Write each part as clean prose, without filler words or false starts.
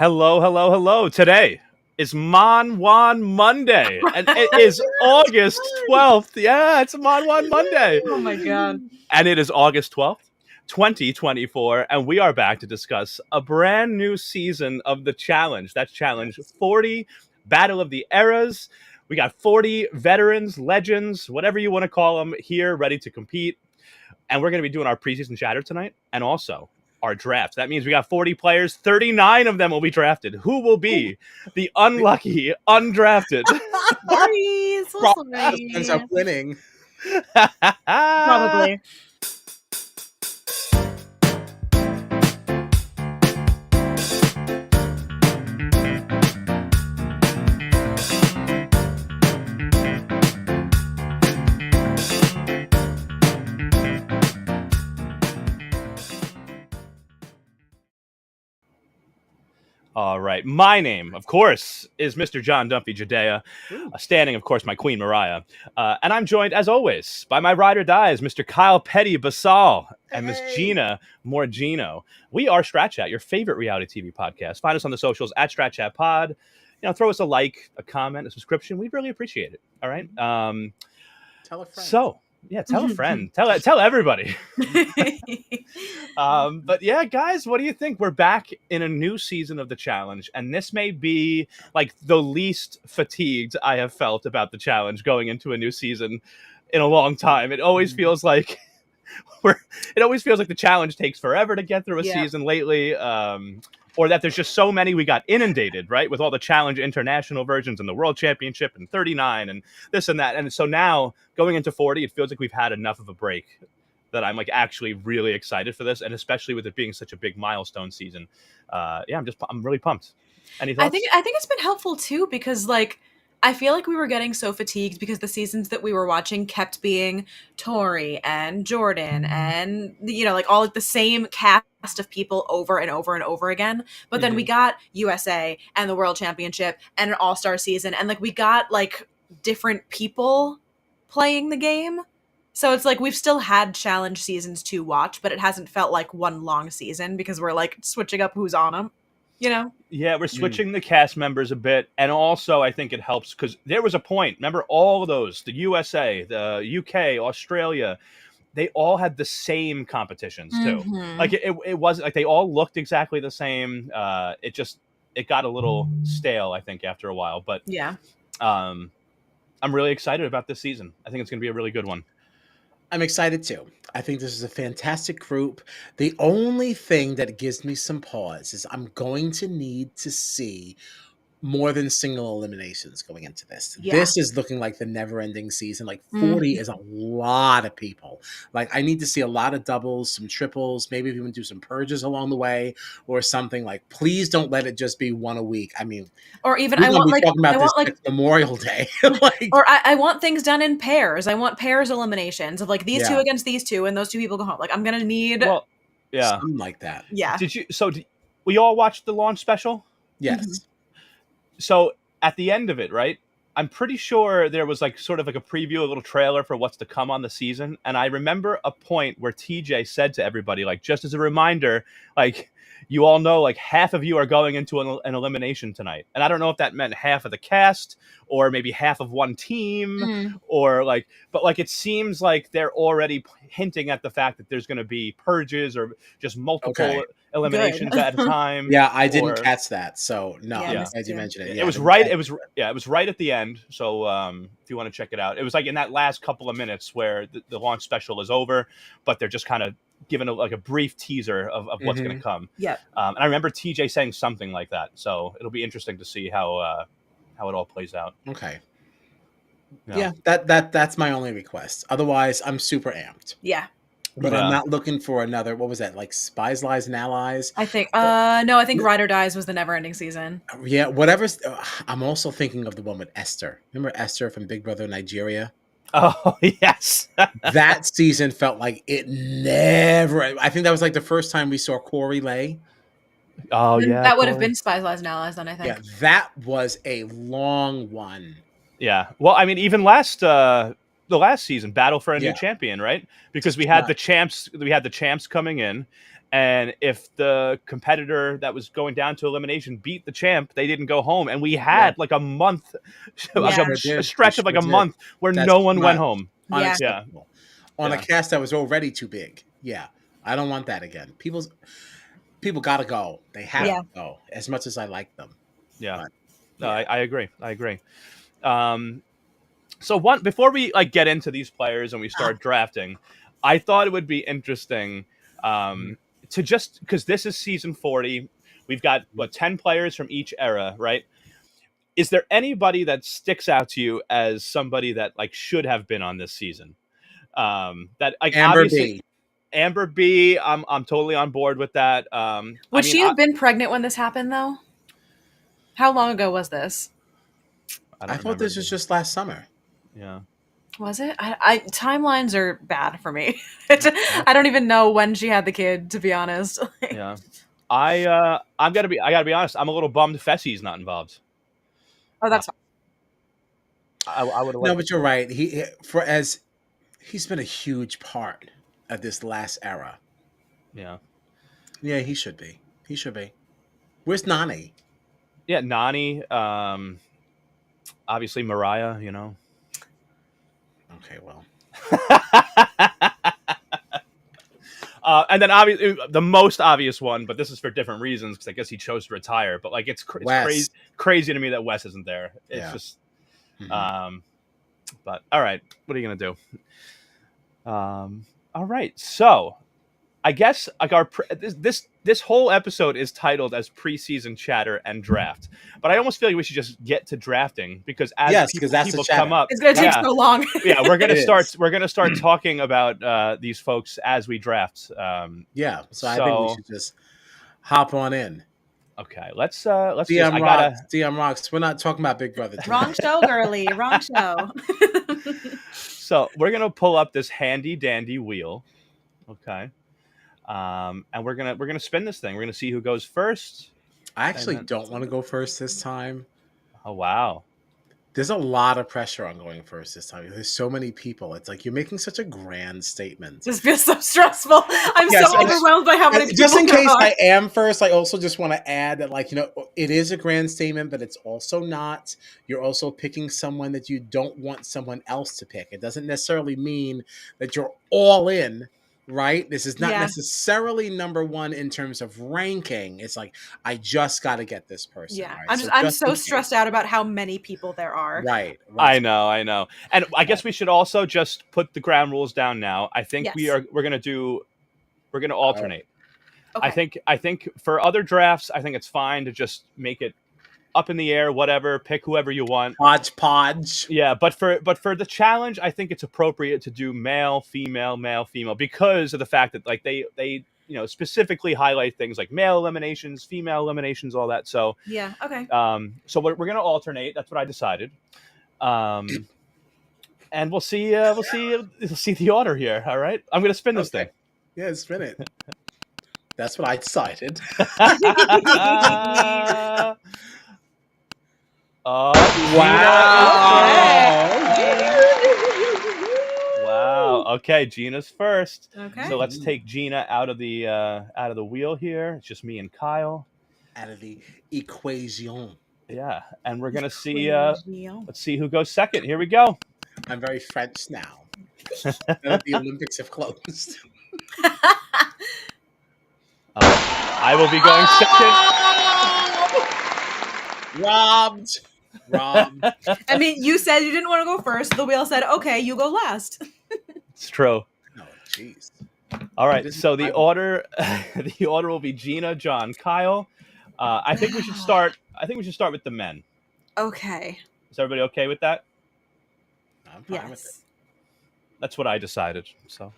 Hello, hello, hello. Today is Mon Wan Monday, and it is August 12th. Yeah, it's Mon Wan Monday. Oh my God. And it is August 12th, 2024, and we are back to discuss a brand new season of the challenge. That's Challenge 40, Battle of the Eras. We got 40 veterans, legends, whatever you want to call them, here ready to compete. And we're going to be doing our preseason chatter tonight and also our draft. That means we got 40 players. 39 of them will be drafted. Who will be the unlucky, undrafted? Sorry, so sorry. Ends up winning. Probably. All right. My name, of course, is Mr. John Dumpy Judea, standing, of course, my Queen Mariah. And I'm joined, as always, by my ride or dies, Mr. Kyle Petty Basal and Miss Gina Morgino. We are Strat Chat, your favorite reality TV podcast. Find us on the socials at Strat Chat Pod. Throw us a like, a comment, a subscription. We'd really appreciate it. All right. Tell a friend. Tell a friend. Tell everybody. But yeah, guys, what do you think? We're back in a new season of the challenge, and this may be like the least fatigued I have felt about the challenge going into a new season in a long time. It always feels like the challenge takes forever to get through a season lately. Or that there's just so many, we got inundated, right, with all the Challenge International versions and the World Championship and 39 and this and that. And so now, going into 40, it feels like we've had enough of a break that I'm like actually really excited for this, and especially with it being such a big milestone season. I'm really pumped. Any thoughts? I think it's been helpful too, because I feel like we were getting so fatigued because the seasons that we were watching kept being Tori and Jordan and all the same cast of people over and over and over again. But then we got USA and the World Championship and an All-Star season, and we got different people playing the game. So it's we've still had challenge seasons to watch, but it hasn't felt like one long season because we're switching up who's on them. Yeah, we're switching the cast members a bit, and also I think it helps because there was a point. Remember all of those, the USA, the UK, Australia, they all had the same competitions too. It wasn't like they all looked exactly the same. It got a little stale, I think, after a while. But yeah, I'm really excited about this season. I think it's going to be a really good one. I'm excited too. I think this is a fantastic group. The only thing that gives me some pause is I'm going to need to see more than single eliminations going into this. Yeah. This is looking like the never-ending season. 40 is a lot of people. I need to see a lot of doubles, some triples, maybe even do some purges along the way or something. Please don't let it just be one a week. I mean, or even I want Memorial Day. Or I want things done in pairs. I want pairs eliminations of these two against these two, and those two people go home. I'm gonna need something like that. Yeah. We all watched the launch special? Yes. Mm-hmm. So at the end of it, right, I'm pretty sure there was sort of a preview, a little trailer for what's to come on the season. And I remember a point where TJ said to everybody, just as a reminder, you all know, half of you are going into an elimination tonight. And I don't know if that meant half of the cast or maybe half of one team or but it seems like they're already hinting at the fact that there's going to be purges or just multiple eliminations at a time. Yeah, I didn't catch that. So no, I'm glad you mentioned it. It was right. It was right at the end. So if you want to check it out, it was in that last couple of minutes where the launch special is over, but they're just kind of giving a brief teaser of what's going to come. Yeah. And I remember TJ saying something like that. So it'll be interesting to see how it all plays out. Okay. Yeah, that's my only request. Otherwise, I'm super amped. Yeah. But I'm not looking for another, what was that, Spies, Lies, and Allies? I think, no, I think Ride or Dies was the never-ending season. Yeah, whatever's, I'm also thinking of the one with Esther. Remember Esther from Big Brother Nigeria? Oh, yes. That season felt like it never, I think that was the first time we saw Corey Lay. Oh, yeah. That would have been Spies, Lies, and Allies then, I think. Yeah, that was a long one. Yeah. Well, I mean, even last the last season, battle for a new Yeah. champion, right? Because we had the champs coming in, and if the competitor that was going down to elimination beat the champ, they didn't go home, and we had like a month, like a stretch of like a month where That's no one went home. Yeah. unacceptable on a cast that was already too big. Yeah, I don't want that again. People gotta go. They have to go. As much as I like them. Yeah, But, no, I agree. So before we like get into these players and we start drafting, I thought it would be interesting to just because this is season 40. We've got 10 players from each era, right? Is there anybody that sticks out to you as somebody that like should have been on this season? That like Amber obviously B. Amber B. I'm totally on board with that. Would she have been pregnant when this happened though? How long ago was this? I thought this was just last summer. Yeah. Was it? I timelines are bad for me. I don't even know when she had the kid, to be honest. Yeah. I gotta be honest, I'm a little bummed Fessie's not involved. Oh, that's fine. I would have No, but you're right. He's been a huge part of this last era. Yeah. Yeah, he should be. He should be. Where's Nani? Yeah, Nani, obviously Mariah, you know. Okay, well. And then obviously the most obvious one, but this is for different reasons because I guess he chose to retire. But like it's crazy to me that Wes isn't there. It's just, but all right, what are you gonna do? All right, so I guess like this whole episode is titled as preseason chatter and draft, but I almost feel like we should just get to drafting because as people come up, it's going to take so long. Yeah, we're gonna start talking about these folks as we draft. So I think we should just hop on in. Okay, let's DM Rocks. We're not talking about Big Brother. Wrong show, girly. Wrong show. So we're gonna pull up this handy dandy wheel. Okay. And we're gonna spin this thing. We're gonna see who goes first. I actually don't want to go first this time. Oh wow! There's a lot of pressure on going first this time. There's so many people. It's like you're making such a grand statement. This feels so stressful. I'm so overwhelmed by how many people. Just in case I am first, I also just want to add that, like, it is a grand statement, but it's also not. You're also picking someone that you don't want someone else to pick. It doesn't necessarily mean that you're all in. Right? This is not necessarily number one in terms of ranking. It's like, I just got to get this person. Yeah. Right? I'm so stressed out about how many people there are. Right. I know. And I guess we should also just put the ground rules down now. I think we're going to alternate. Okay. I think for other drafts, I think it's fine to just make it up in the air, whatever, pick whoever you want. Podge. Yeah, but for the challenge, I think it's appropriate to do male, female because of the fact that like they specifically highlight things like male eliminations, female eliminations, all that. So yeah, okay. So we're gonna alternate. That's what I decided. And we'll see the order here. All right, I'm gonna spin this thing. Yeah, spin it. That's what I decided. Wow! Wow. Okay, Gina's first. Okay. So let's take Gina out of the wheel here. It's just me and Kyle. Out of the equation. Yeah, and we're gonna see. Let's see who goes second. Here we go. I'm very French now. The Olympics have closed. I will be going second. Robbed. I mean, you said you didn't want to go first. The wheel said, "Okay, you go last." It's true. Oh, jeez. All right. So the order will be Gina, John, Kyle. I think we should start. With the men. Okay. Is everybody okay with that? I'm fine with it. That's what I decided. So.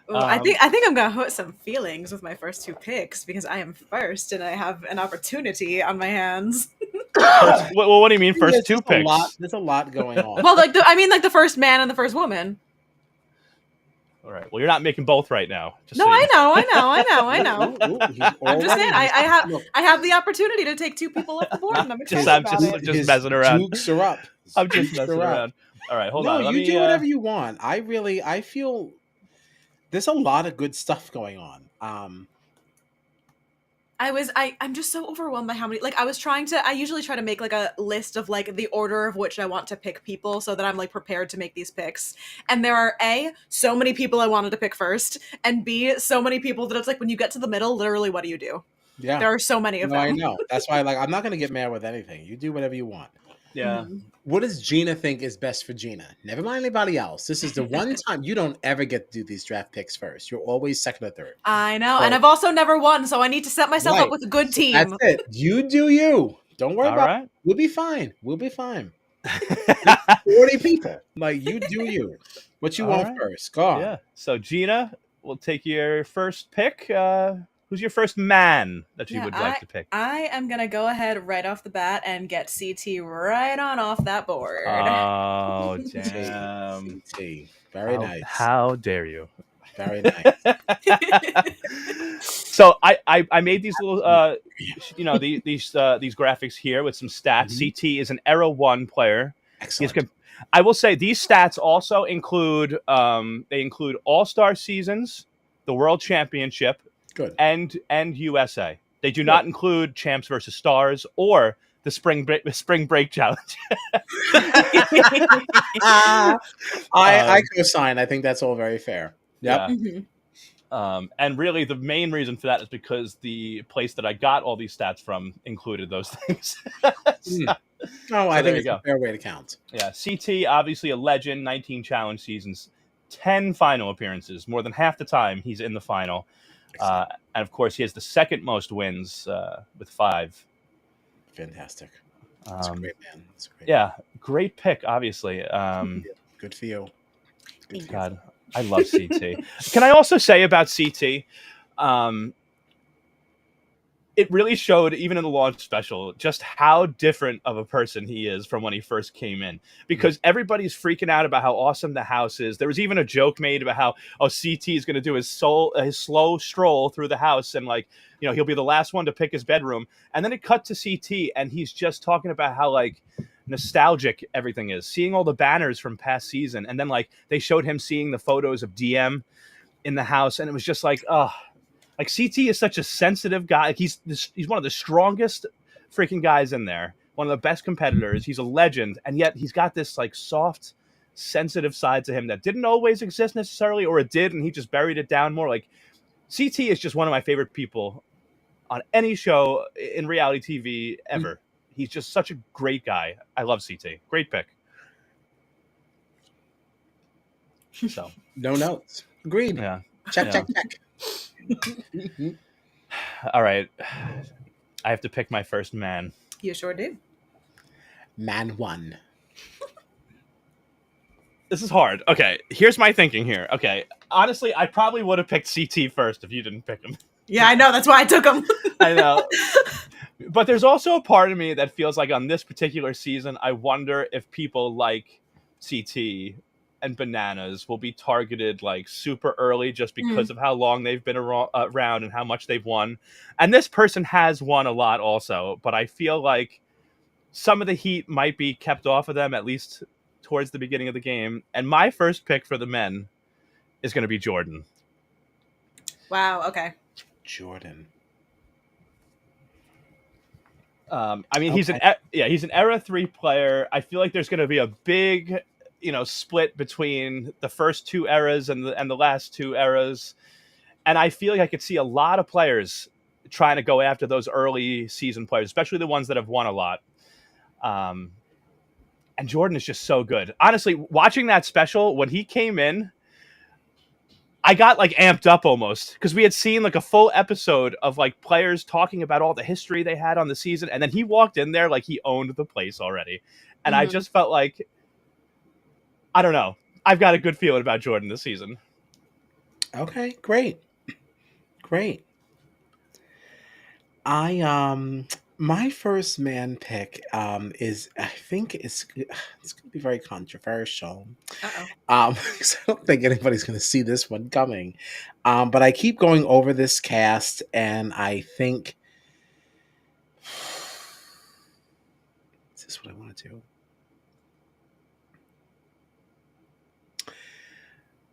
I think I'm gonna hurt some feelings with my first two picks because I am first and I have an opportunity on my hands. Well, what do you mean first two picks? There's a lot going on. Well, like the first man and the first woman. All right. Well, you're not making both right now. Just No, so you I know. He's I'm just saying, already- I have the opportunity to take 2 people off the board, and I'm excited I'm about it. just messing around. Dukes are up. I'm just Dukes messing are up. around. All right, hold No, on. Let you me. do whatever you want. I feel there's a lot of good stuff going on. I'm just so overwhelmed by how many, like, I usually try to make like a list of like the order of which I want to pick people so that I'm like prepared to make these picks. And there are so many people I wanted to pick first, and B, so many people that it's like when you get to the middle, literally, what do you do? Yeah. There are so many of No, I them. know. That's why I'm not gonna get mad with anything. You do whatever you want. Yeah. What does Gina think is best for Gina? Never mind anybody else. This is the one time you don't ever get to do these draft picks first. You're always second or third. I know, So- and I've also never won, so I need to set myself Right. up with a good So team. that's it. You do you. Don't worry All about right. it. We'll be fine. We'll be fine. 40 people. Like, you do you. What you All want right. first? Go on. Yeah. So Gina, we'll take your first pick. Who's your first man that you would like to pick? I am gonna go ahead right off the bat and get CT right on off that board. Oh, damn. CT. Very nice. How dare you? Very nice. So I made these little these graphics here with some stats. Mhm. CT is an Era 1 player. Excellent. I will say these stats also include All-Star seasons, the World Championship, Good. and USA. They do not include Champs versus Stars or the Spring Break Challenge. I co-sign. I think that's all very fair. Yep. Yeah. And really, the main reason for that is because the place that I got all these stats from included those things. I think it's go. a fair way to count. Yeah, CT, obviously a legend, 19 challenge seasons, 10 final appearances. More than half the time he's in the final. And of course, he has the second most wins with 5. Fantastic. That's a great man. That's great. Yeah, great pick, obviously. Good for you. Good for God, I love CT. Can I also say about CT, it really showed, even in the launch special, just how different of a person he is from when he first came in. Because everybody's freaking out about how awesome the house is. There was even a joke made about how CT is going to do his slow stroll through the house, and he'll be the last one to pick his bedroom. And then it cut to CT, and he's just talking about how nostalgic everything is, seeing all the banners from past season, and then they showed him seeing the photos of DM in the house, and it was just CT is such a sensitive guy. He's one of the strongest freaking guys in there, one of the best competitors. He's a legend, and yet he's got this soft, sensitive side to him that didn't always exist necessarily, or it did, and he just buried it down more. CT is just one of my favorite people on any show in reality TV ever. He's just such a great guy. I love CT. Great pick. So no notes. Agreed. Yeah. Check. All right. I have to pick my first man. You sure do. Man 1. This is hard. Okay, here's my thinking here. Okay, honestly, I probably would have picked CT first if you didn't pick him. Yeah, I know. That's why I took him. I know. But there's also a part of me that feels like on this particular season, I wonder if people like CT and Bananas will be targeted super early just because of how long they've been around and how much they've won. And this person has won a lot also, but I feel like some of the heat might be kept off of them, at least towards the beginning of the game. And my first pick for the men is going to be Jordan. Wow, okay. Jordan. He's an Era 3 player. I feel like there's going to be a big split between the first 2 eras and the last 2 eras. And I feel like I could see a lot of players trying to go after those early season players, especially the ones that have won a lot. And Jordan is just so good. Honestly, watching that special, when he came in, I got amped up almost because we had seen a full episode of players talking about all the history they had on the season. And then he walked in there he owned the place already. And I just felt I don't know. I've got a good feeling about Jordan this season. Okay, great. My first man pick is, I think it's going to be very controversial. Uh-oh. 'Cause I don't think anybody's going to see this one coming. But I keep going over this cast, and I think, is this what I want to do?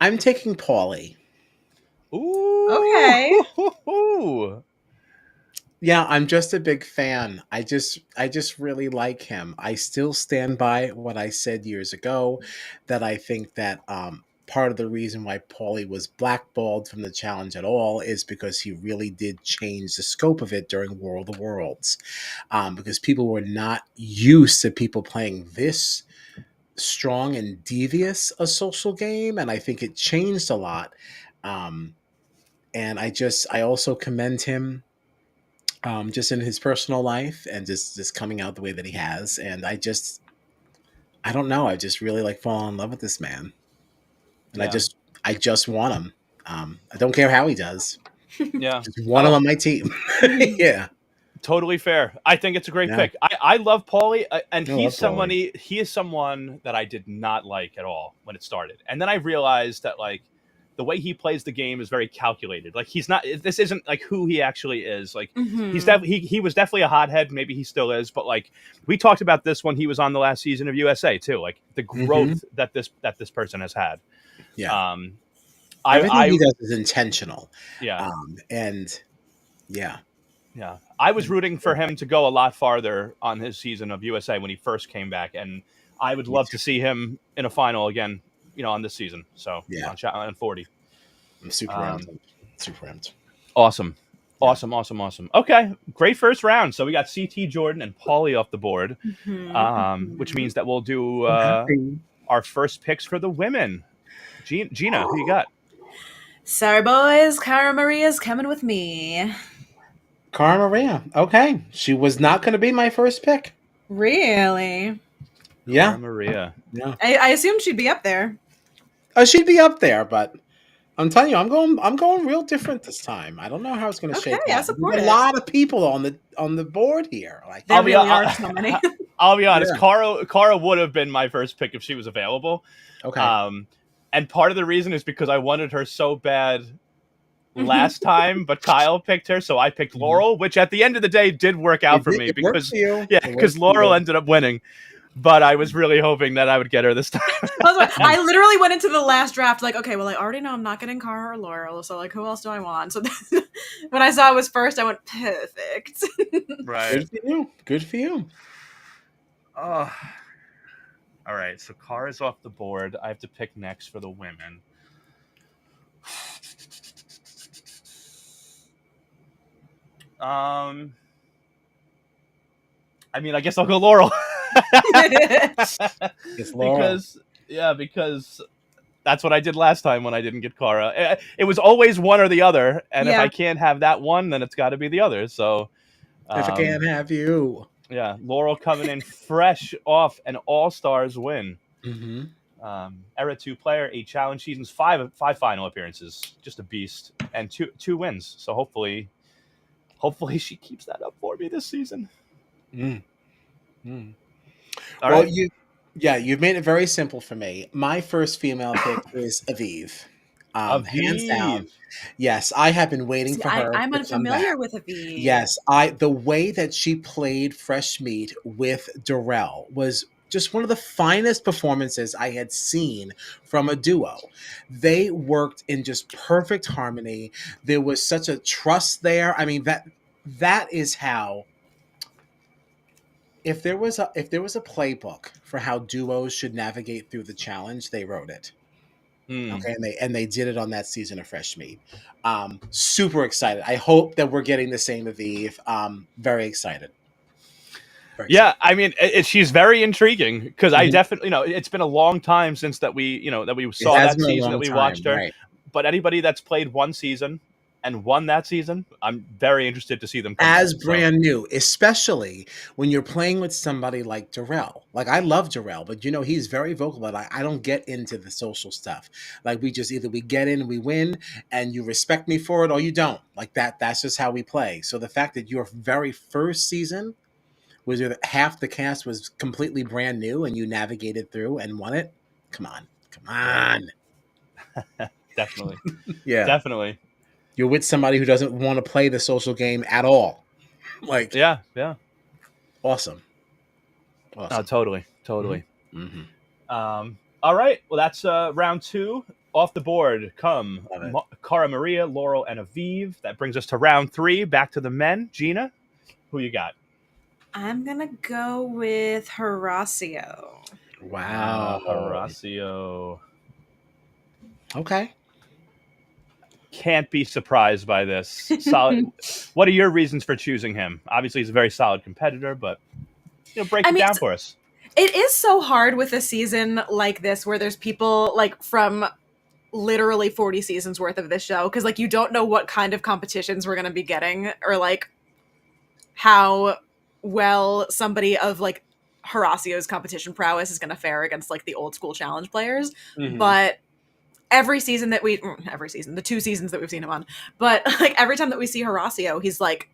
I'm taking Paulie. Ooh. Okay. Yeah, I'm just a big fan. I just really like him. I still stand by what I said years ago, that I think that part of the reason why Paulie was blackballed from the challenge at all is because he really did change the scope of it during War of the Worlds. Because people were not used to people playing this strong and devious a social game, and I think it changed a lot. Um, and I also commend him, just in his personal life, and just coming out the way that he has. And I don't know, I just really like falling in love with this man, and Yeah. I just want him. I don't care how he does. Yeah. Just want him on my team. Yeah, Totally fair. I think it's a great yeah. pick. I love Paulie, and I love Paulie. he is someone that I did not like at all when it started, and then I realized that like the way he plays the game is very calculated. Like he's not. This isn't like who he actually is. Like Mm-hmm. he was definitely a hothead. Maybe he still is, but like we talked about this when he was on the last season of USA too. Like the Hmm. growth that this person has had. Yeah, Um, everything I he does is intentional. yeah. And yeah, Yeah, I was rooting for him to go a lot farther on his season of USA when he first came back, and I would me love too. to see him in a final again, on this season. So Yeah, on 40. I'm super Um, amped. Super amped. awesome, Yeah, awesome. Okay, great first round. So we got CT Jordan and Paulie off the board, which Mm-hmm. means that we'll do I'm happy. our first picks for the women. Gina, who you got? Sorry, boys. Cara Maria's coming with me. Cara Maria. Okay, she was not going to be my first pick. Really? Cara Yeah, Maria. yeah. I assumed she'd be up there. She'd be up there, but I'm telling you, I'm going real different this time. I don't know how it's going to Okay, shake I out. support There's a it. lot of people on the board here. Like, There I'll be really are so many. I'll be honest. yeah. Cara would have been my first pick if she was available. Okay. Um, and part of the reason is because I wanted her so bad last time, but Kyle picked her, so I picked Mhm. Laurel, which at the end of the day did work out for me It worked because for you. yeah, It because worked for Laurel you. ended up winning. But I was really hoping that I would get her this time. I literally went into the last draft like, okay, well, I already know I'm not getting Cara or Laurel, so like, who else do I want? So then, when I saw it was first, I went perfect. Right. Good for you. Good for you. Oh. All right. So Cara's off the board. I have to pick next for the women. Um, I mean, I guess I'll go Laurel. It's Laurel. because because that's what I did last time when I didn't get Kara. It was always one or the other, and if I Yeah. can't have that one, then it's got to be the other. So, If I can't um, have you. yeah, Laurel coming in fresh off an All Stars win. Mm-hmm. Era 2 player, 8 challenge seasons, five final appearances, just a beast, and two wins. So hopefully she keeps that up for me this season. Mm. Mm. All Well, right, you've made it very simple for me. My first female pick is Aviv. Hands down. Aviv. Yes, I have been waiting See, for her I'm to come unfamiliar back. with Aviv. Yes, the way that she played Fresh Meat with Darrell was just one of the finest performances I had seen from a duo. They worked in just perfect harmony. There was such a trust there. I mean, that is how, if there was a playbook for how duos should navigate through the challenge, they wrote it. Hmm. Okay, and they did it on that season of Fresh Meat. Super excited. I hope that we're getting the same Aviv. Very excited. Very Yeah, excited. I mean, she's very intriguing because I Mhm. definitely, it's been a long time since that we It saw has that been a season that long we time, watched her. right? But anybody that's played one season and won that season, I'm very interested to see them come back. As So brand new, especially when you're playing with somebody like Darrell. Like, I love Darrell, but he's very vocal about, like, I don't get into the social stuff. Like, we just either we get in, we win, and you respect me for it, or you don't. Like, that's just how we play. So the fact that your very first season was there half the cast was completely brand new and you navigated through and won it? Come on. Definitely. Yeah. Definitely. You're with somebody who doesn't want to play the social game at all. Like, Yeah. awesome. Totally. Mm-hmm. All right. Well, that's round 2 off the board. Come Love it. Cara Maria, Laurel, and Aviv. That brings us to round 3. Back to the men. Gina, who you got? I'm gonna go with Horacio. Wow. Horacio. Okay. Can't be surprised by this. Solid. What are your reasons for choosing him? Obviously, he's a very solid competitor, but break it down for us. It is so hard with a season like this where there's people like from literally 40 seasons worth of this show, because like you don't know what kind of competitions we're going to be getting, or like how well somebody of like Horacio's competition prowess is going to fare against like the old school challenge players. Mm-hmm. But the 2 seasons that we've seen him on, but like every time that we see Horacio, he's like,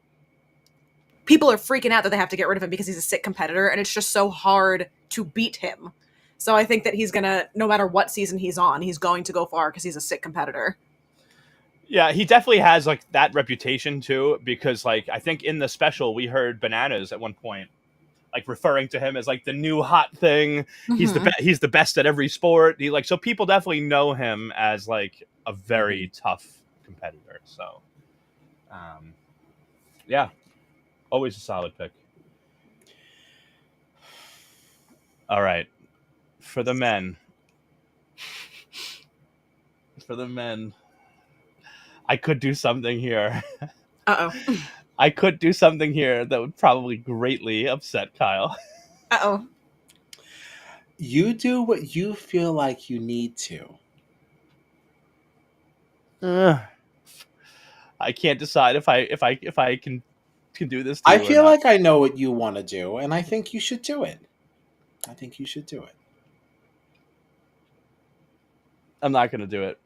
people are freaking out that they have to get rid of him because he's a sick competitor, and it's just so hard to beat him. So I think that he's gonna, no matter what season he's on, he's going to go far because he's a sick competitor. Yeah, he definitely has like that reputation too, because like I think in the special we heard Bananas at one point like referring to him as like the new hot thing. Mm-hmm. He's the best at every sport. So people definitely know him as like a very tough competitor. So, yeah, always a solid pick. All right, for the men, I could do something here. I could do something here that would probably greatly upset Kyle. You do what you feel like you need to. I can't decide if I can do this. I feel like I know what you want to do, and I think you should do it. I'm not going to do it.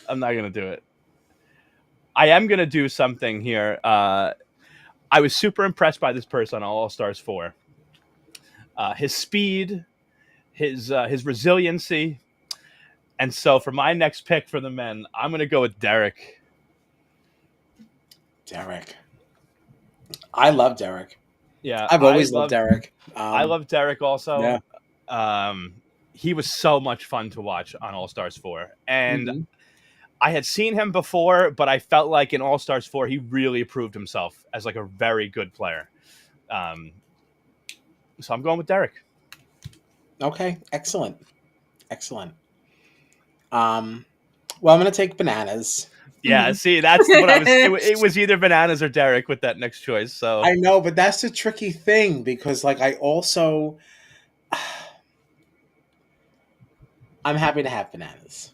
I'm not going to do it. I am going to do something here. I was super impressed by this person on All Stars 4. His speed, his resiliency. And so for my next pick for the men, I'm going to go with Derek. I love Derek. Yeah. I've always loved Derek. I love Derek also. Yeah. He was so much fun to watch on All Stars 4. And I had seen him before, but I felt like in All Stars 4, he really proved himself as like a very good player. So I'm going with Derek. Okay. Excellent. Well, I'm going to take Bananas. Yeah, see, that's what I was. It was either Bananas or Derek with that next choice. So I know, but that's a tricky thing because, like, I also, I'm happy to have Bananas.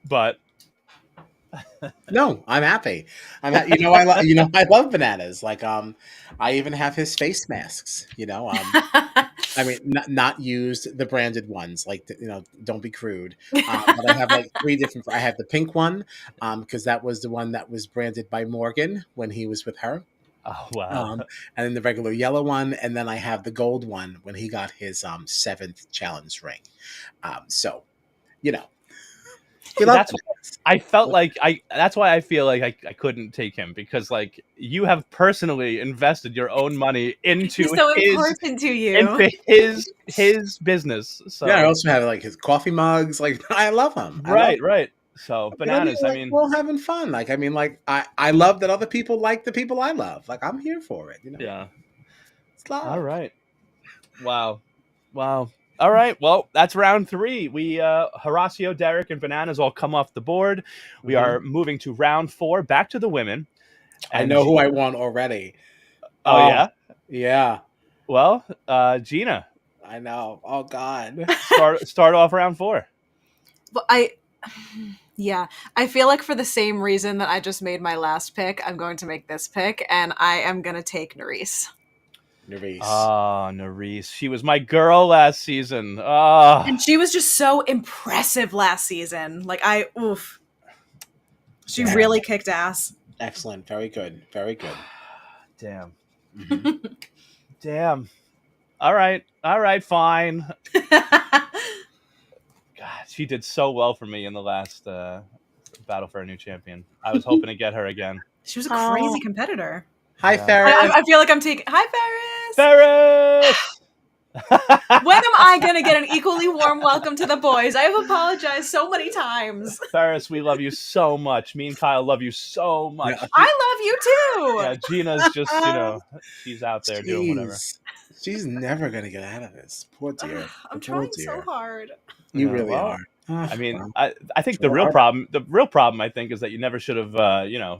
But no, I'm happy. I love Bananas. Like, I even have his face masks. I mean, not used the branded ones. Like, don't be crude. But I have like 3 different. I have the pink one, because that was the one that was branded by Morgan when he was with her. Oh wow! And then the regular yellow one, and then I have the gold one when he got his 7th challenge ring. So, I felt like that's why I feel like I couldn't take him, because like you have personally invested your own money into important to you. Into his business. So yeah, I also have like his coffee mugs. Like, I love him. Right. So Bananas. I mean, we're all having fun. Like, I mean, like I love that other people like the people I love. Like, I'm here for it. Yeah. It's love. All right. Wow. All right. Well, that's round 3. We Horacio, Derek, and Bananas all come off the board. We are moving to round 4. Back to the women. I know who I want already. Oh yeah. Yeah. Well, Gina. I know. Oh God. Start off round 4. But I feel like for the same reason that I just made my last pick, I'm going to make this pick, and I am going to take Nerys. Nerys. She was my girl last season. And she was just so impressive last season. Like, she really kicked ass. Excellent. Very good. Very good. Damn. Mhm. Damn. All right, fine. God, she did so well for me in the last battle for a new champion. I was hoping to get her again. She was a Oh. crazy competitor. Hi, Yeah. Ferris. I feel like I'm taking. Hi, Ferris. Ferris. When am I gonna get an equally warm welcome to the boys? I have apologized so many times. Ferris, we love you so much. Me and Kyle love you so much. Yeah. I love you too. Yeah, Gina's just, she's out there doing whatever. Jeez. She's never going to get out of this. Poor dear. I'm Poor trying dear. so hard. You Yeah, really well, are. I mean, Well, I think sure. the real problem, I think, is that you never should have,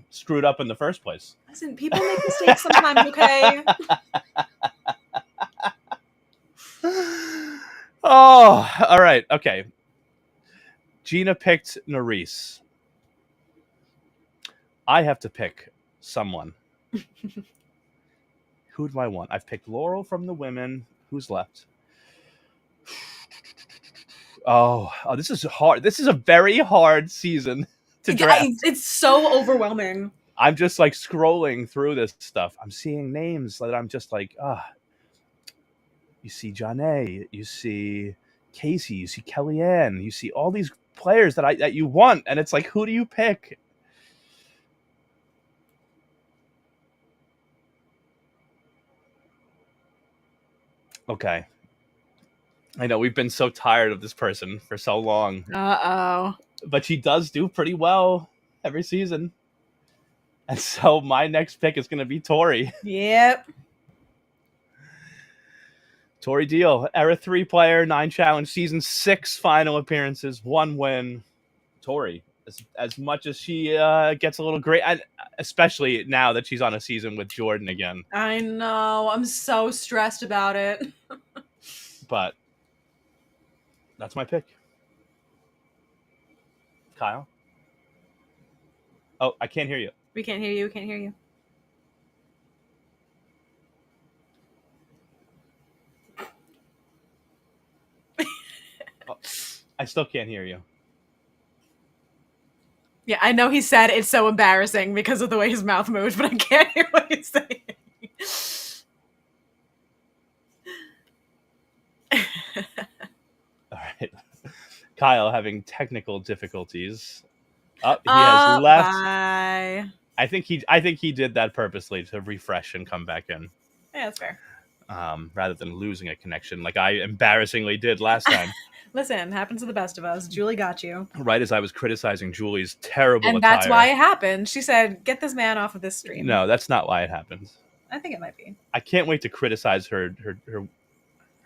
screwed up in the first place. Listen, people make mistakes sometimes, okay? Oh, all right. Okay. Gina picked Nerys. I have to pick someone. Who do I want? I've picked Laurel from the women. Who's left? Oh, this is hard. This is a very hard season to draft. It's so overwhelming. I'm just like scrolling through this stuff. I'm seeing names that I'm just like, You see Janae, you see Casey, you see Kellyanne, you see all these players that you want, and it's like, who do you pick? Okay. I know we've been so tired of this person for so long. Uh-oh. But she does do pretty well every season. And so my next pick is going to be Tori. Yep. Tori Deal, Era 3 player, 9 challenge, season 6 final appearances, 1 win. Tori, as much as she gets a little great, especially now that she's on a season with Jordan again. I know. I'm so stressed about it. But that's my pick. Kyle? Oh, I can't hear you. We can't hear you. We can't hear you. Oh, I still can't hear you. Yeah, I know he said it's so embarrassing because of the way his mouth moves, but I can't hear what he's saying. All right. Kyle having technical difficulties. Oh, he has left. Bye. I think he did that purposely to refresh and come back in. Yeah, that's fair. Rather than losing a connection like I embarrassingly did last time. Listen, happens to the best of us. Julie got you. Right as I was criticizing Julie's terrible and attire. that's why it happened. She said, get this man off of this stream. No, that's not why it happened. I think it might be. I can't wait to criticize her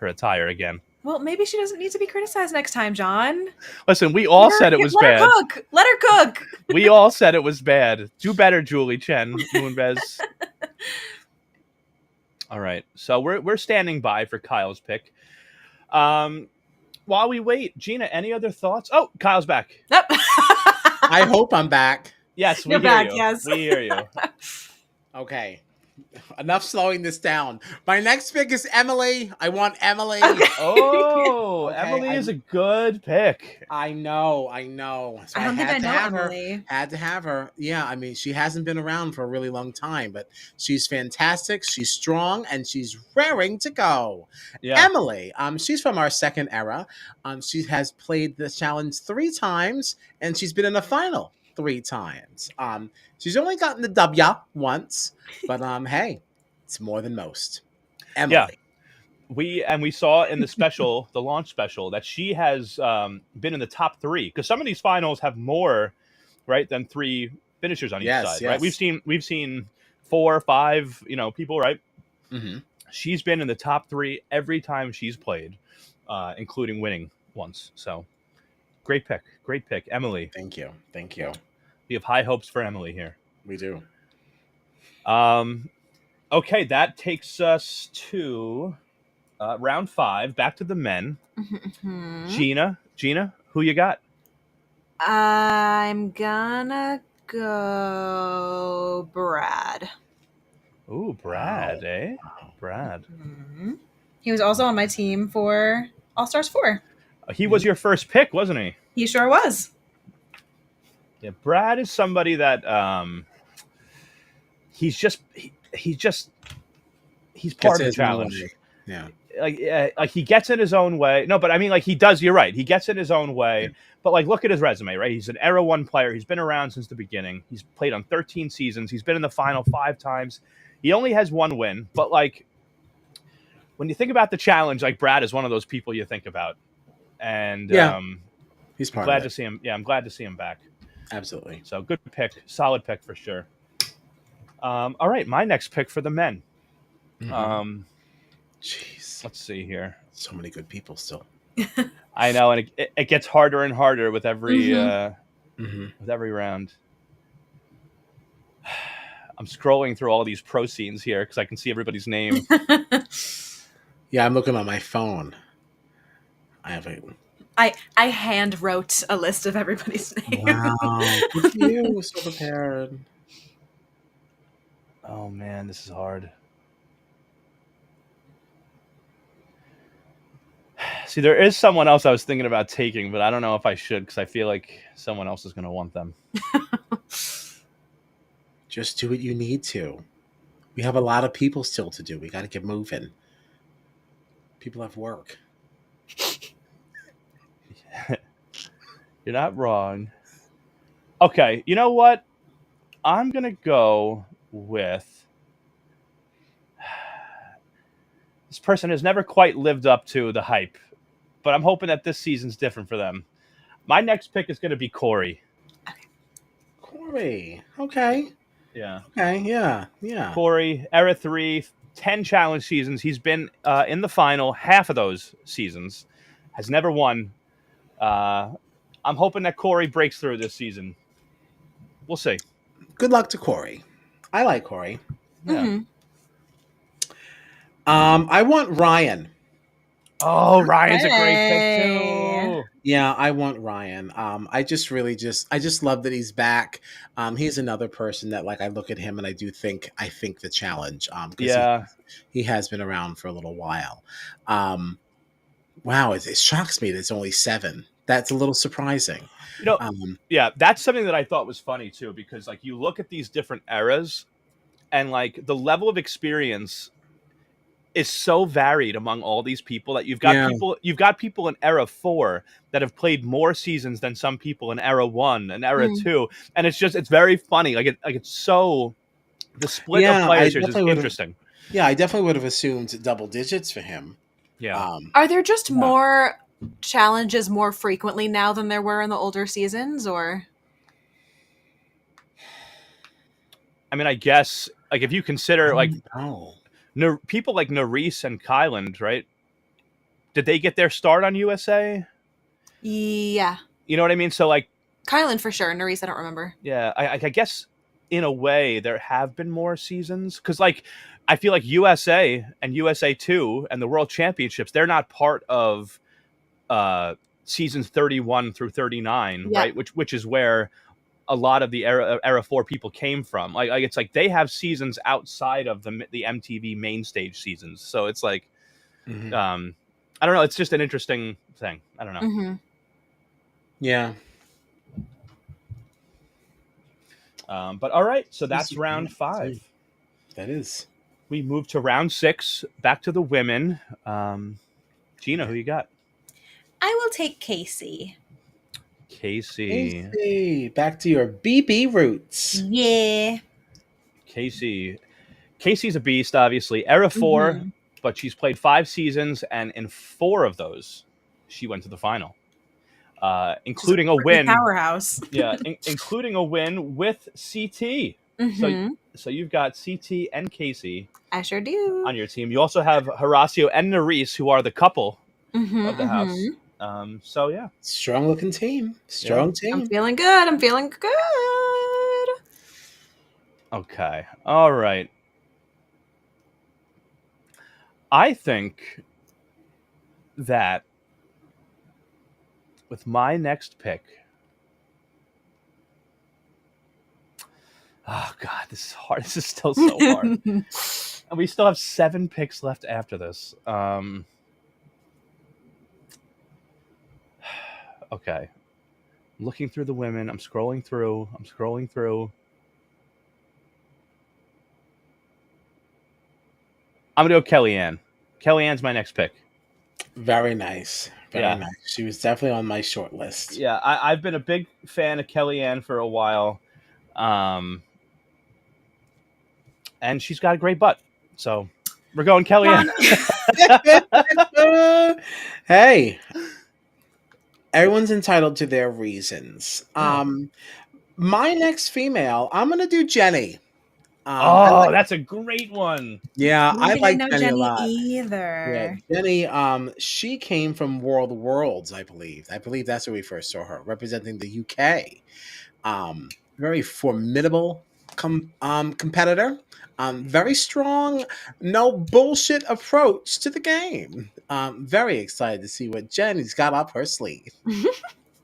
attire again. Well, maybe she doesn't need to be criticized next time, John. Listen, we all said it was bad. Let her cook. Let her cook. We all said it was bad. Do better, Julie Chen Moonbez. All right, so we're standing by for Kyle's pick. While we wait, Gina, any other thoughts? Oh, Kyle's back. Yep. I hope I'm back. Yes, we You're hear back, you. yes. We hear you. Okay. Enough slowing this down. My next pick is Emily. I want Emily. Okay. Oh, Okay, Emily is a good pick. I know. So I don't think I know have Emily. her. Had to have her. Yeah, I mean, she hasn't been around for a really long time, but she's fantastic. She's strong, and she's raring to go. Yeah. Emily, she's from our second era. She has played the challenge 3 times, and she's been in the final 3 times. She's only gotten the W once, but hey, it's more than most. Emily. Yeah. We saw in the special, the launch special, that she has been in the top 3 because some of these finals have more, right, than 3 finishers on each side. Yes. Right? We've seen 4 or 5, people, right? Mm-hmm. She's been in the top 3 every time she's played, including winning once. So, great pick, Emily. Thank you. We have high hopes for Emily here. We do. Okay, that takes us to round 5. Back to the men. Mm-hmm. Gina, who you got? I'm gonna go Brad. Ooh, Brad, Wow. eh? Brad. Mm-hmm. He was also on my team for All-Stars 4. He was your first pick, wasn't he? He sure was. Yeah, Brad is somebody that he's just he's Gets part of the his own challenge. way. Yeah. Like he gets in his own way. No, but I mean, like he does. You're right. He gets in his own way. But like, look at his resume, right? He's an Era 1 player. He's been around since the beginning. He's played on 13 seasons. He's been in the final 5 times. He only has 1 win. But like, when you think about the challenge, like Brad is one of those people you think about. And Yeah. He's I'm part glad of to it. see him. Yeah, I'm glad to see him back. Absolutely. So good pick, solid pick for sure. All right, my next pick for the men. Jeez. Let's see here. So many good people still. I know, and it gets harder and harder with every with every round. I'm scrolling through all these pro scenes here because I can see everybody's name. Yeah, I'm looking on my phone. I have a I hand wrote a list of everybody's names. wow. Good for you. So prepared. Oh man, this is hard. See, there is someone else I was thinking about taking, but I don't know if I should because I feel like someone else is going to want them. Just do what you need to. We have a lot of people still to do. We got to get moving. People have work. You're not wrong. Okay, you know what? I'm going to go with... This person has never quite lived up to the hype, but I'm hoping that this season's different for them. My next pick is going to be Corey. Corey. Okay. Yeah. Okay. Yeah. Yeah. Corey, Era 3, 10 challenge seasons. He's been in the final half of those seasons. Has never won. I'm hoping that Corey breaks through this season. We'll see. Good luck to Corey. I like Corey. Yeah. I want Ryan. Oh, Ryan's a great pick too. Yeah, I want Ryan. I just love that he's back. He's another person that like I look at him and I think the challenge. Yeah. He has been around for a little while. Wow, it shocks me that it's only 7. That's a little surprising. You know, yeah, that's something that I thought was funny too, because like you look at these different eras and like the level of experience is so varied among all these people that you've got people in Era 4 that have played more seasons than some people in Era 1 and Era 2, and it's very funny. It's so the split of players here is interesting. Yeah, I definitely would have assumed double digits for him. Yeah. Are there just more challenges more frequently now than there were in the older seasons, or? I mean, I guess like if you consider people like Nerys and Kyland, right? Did they get their start on USA? Yeah. You know what I mean? So like Kyland for sure. Nerys, I don't remember. Yeah, I guess in a way there have been more seasons because like I feel like USA and USA 2 and the World Championships, they're not part of seasons 31 through 39, right? Which is where a lot of the era 4 people came from. Like it's like they have seasons outside of the MTV main stage seasons. So it's like I don't know, it's just an interesting thing. I don't know. Yeah. But all right, so that's round 5. That is. We move to round 6, back to the women. Gina, who you got? I will take Casey. Casey. Back to your BB roots. Yeah. Casey's a beast, obviously. Era 4, but she's played 5 seasons, and in 4 of those, she went to the final. Including a win. Powerhouse. Yeah, including a win with CT. So you've got CT and Casey. I sure do. On your team. You also have Horacio and Nerys, who are the couple of the house. So yeah, strong looking team. Strong team. I'm feeling good. Okay. All right. I think that with my next pick, oh God, this is hard. This is still so hard. And we still have 7 picks left after this. Okay. Looking through the women. I'm scrolling through. I'm gonna go Kellyanne. Kellyanne's my next pick. Very nice. Very Yeah. nice. She was definitely on my short list. Yeah, I've been a big fan of Kellyanne for a while, and she's got a great butt. So we're going Kellyanne. Hey, everyone's entitled to their reasons. Yeah. My next female, I'm gonna do Jenny. Oh, that's a great one. Yeah, I don't I think I like know Jenny a Jenny lot. Yeah, either. Jenny, she came from World Worlds, I believe. I believe that's where we first saw her, representing the UK. Very formidable competitor. Very strong, no bullshit approach to the game. Very excited to see what Jenny's got up her sleeve.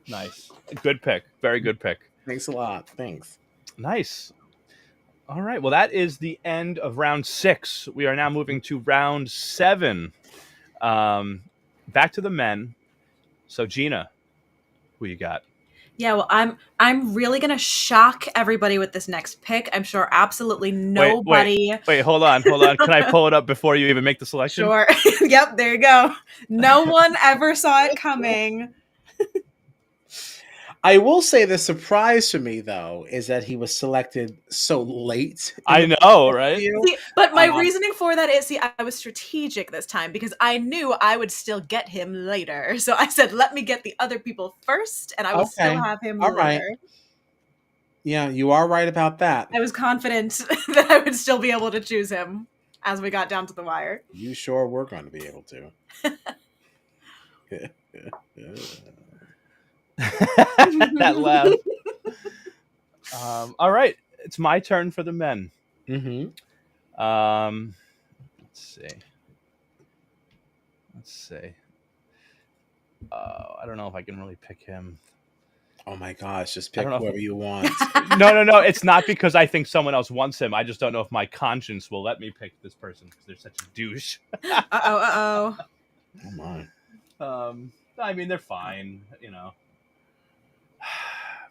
Nice. Good pick. Very good pick. Thanks a lot. Thanks. Nice. All right. Well, that is the end of round 6. We are now moving to round 7. Back to the men. So, Gina, who you got? Yeah, well, I'm really gonna shock everybody with this next pick. I'm sure absolutely nobody. Wait, hold on. Can I pull it up before you even make the selection? Sure. Yep, there you go. No one ever saw it coming. I will say the surprise for me, though, is that he was selected so late. I know, right? See, but my reasoning for that is, I was strategic this time because I knew I would still get him later. So I said, let me get the other people first, and I would still have him All later. right. Yeah, you are right about that. I was confident that I would still be able to choose him as we got down to the wire. You sure were going to be able to. That laugh. All right, it's my turn for the men. Mm-hmm. Let's see. I don't know if I can really pick him. Oh my gosh, just pick whoever you want. No. It's not because I think someone else wants him. I just don't know if my conscience will let me pick this person because they're such a douche. Uh-oh. Oh my. I mean, they're fine,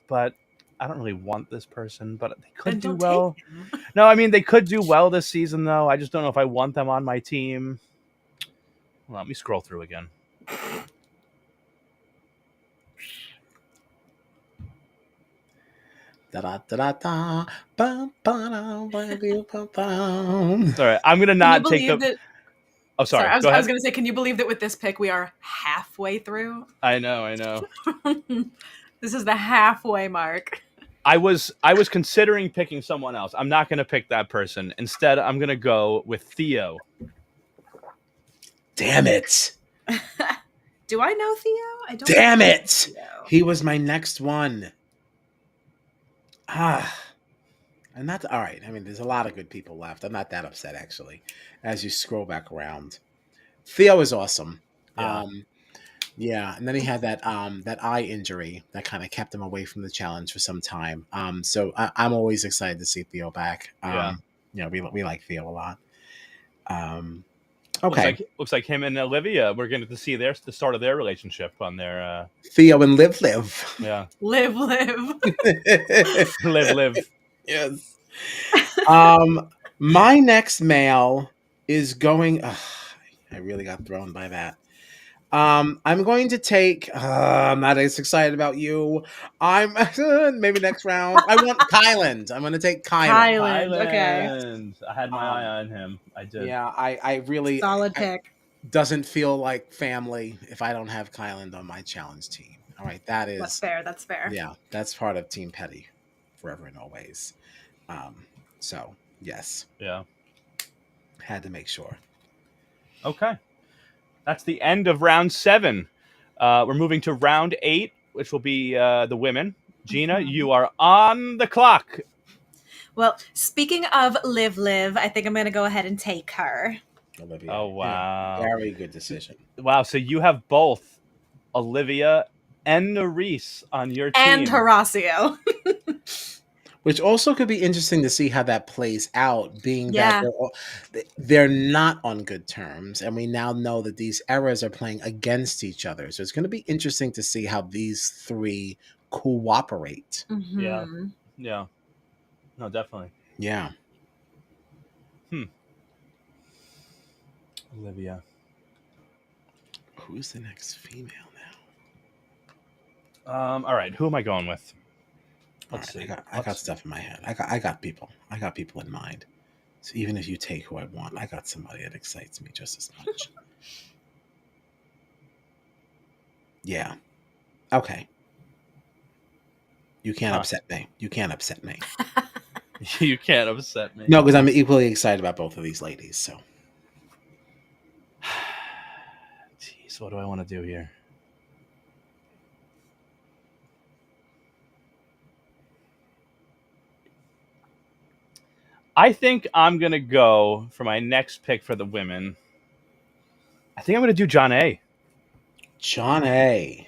but I don't really want this person, but they could do well. No, I mean, they could do well this season, though. I just don't know if I want them on my team. Well, let me scroll through again. Da-da-da-da-da. Sorry, I'm going to not take the... Oh, sorry. I was going to say, can you believe that with this pick, we are halfway through? I know. This is the halfway mark. I was considering picking someone else. I'm not going to pick that person. Instead, I'm going to go with Theo. Damn it. Do I know Theo? I don't. Damn it. He was my next one. I'm not all right. I mean, there's a lot of good people left. I'm not that upset actually. As you scroll back around, Theo is awesome. Yeah, and then he had that eye injury that kind of kept him away from the challenge for some time. So I'm always excited to see Theo back. We like Theo a lot. Okay, looks like him and Olivia. We're going to see the start of their relationship on their Theo and Liv. Yeah, live. live. Yes. My next male is going. I really got thrown by that. I'm going to take. I'm not as excited about you. I'm maybe next round. I want Kyland. I'm going to take Kyland. Okay. I had my eye on him. I did. Yeah, I really solid pick. Doesn't feel like family if I don't have Kyland on my challenge team. All right, that's fair. That's fair. Yeah, that's part of Team Petty, forever and always. So yes. Yeah. Had to make sure. Okay. That's the end of round 7. We're moving to round 8, which will be the women. Gina, you are on the clock. Well, speaking of Liv, I think I'm going to go ahead and take her. Olivia. Oh, wow. Yeah, very good decision. Wow, so you have both Olivia and Nerys on your team. And Horacio. Which also could be interesting to see how that plays out, being that they're not on good terms. And we now know that these eras are playing against each other. So it's going to be interesting to see how these 3 cooperate. Mm-hmm. Yeah. No, definitely. Yeah. Olivia. Who's the next female now? All right, who am I going with? All Let's right, see. I got stuff in my head. I got people. I got people in mind. So even if you take who I want, I got somebody that excites me just as much. Yeah. Okay. You can't upset me. You can't upset me. You can't upset me. No, because I'm equally excited about both of these ladies. So. Jeez, what do I want to do here? I think I'm going to go for my next pick for the women. I think I'm going to do John A. John A.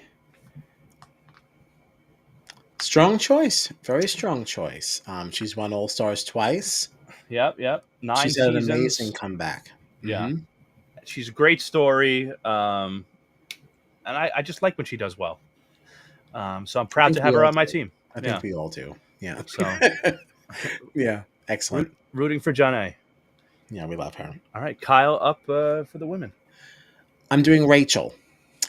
Strong choice. Very strong choice. She's won All Stars twice. Yep. 9 She's seasons. had an amazing comeback. Yeah. Mm-hmm. She's a great story. And I just like when she does well. So I'm proud to have her on my team. I think we all do. Yeah. So, yeah. Excellent. Rooting for John A. Yeah, we love her. All right, Kyle, up for the women. I'm doing Rachel.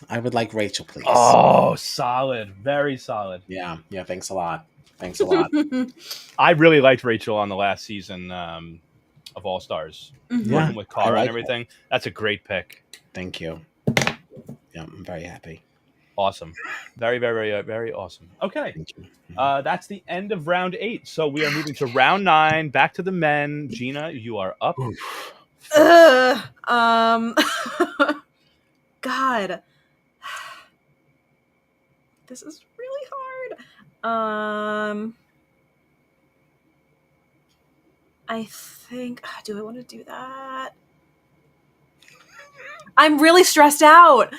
I would like Rachel, please. Oh, solid. Very solid. Yeah. Thanks a lot. I really liked Rachel on the last season of All Stars. Working with Cara and everything. That's a great pick. Thank you. Yeah, I'm very happy. Awesome. Very, very, very awesome. Okay. That's the end of round 8. So we are moving to round 9. Back to the men. Gina, you are up. God. This is really hard. I think, do I want to do that? I'm really stressed out.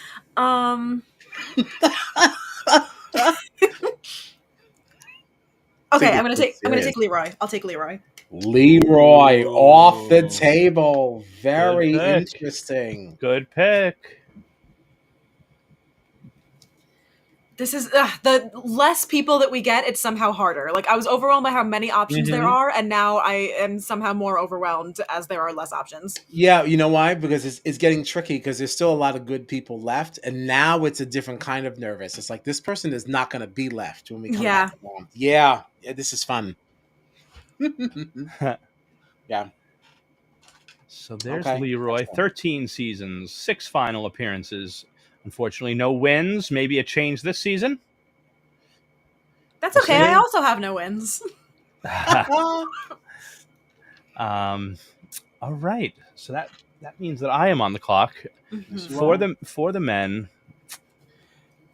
Okay, I'm gonna take Leroy. I'll take Leroy. Leroy off the table. Very interesting. Good pick. This is the less people that we get, it's somehow harder. Like, I was overwhelmed by how many options there are, and now I am somehow more overwhelmed as there are less options. Yeah, you know why? Because it's getting tricky because there's still a lot of good people left, and now it's a different kind of nervous. It's like this person is not going to be left when we come back along. Yeah, this is fun. Yeah. So there's Leroy. 13 seasons, 6 final appearances. Unfortunately, no wins. Maybe a change this season. That's okay. I also have no wins. All right. So that means that I am on the clock for the men.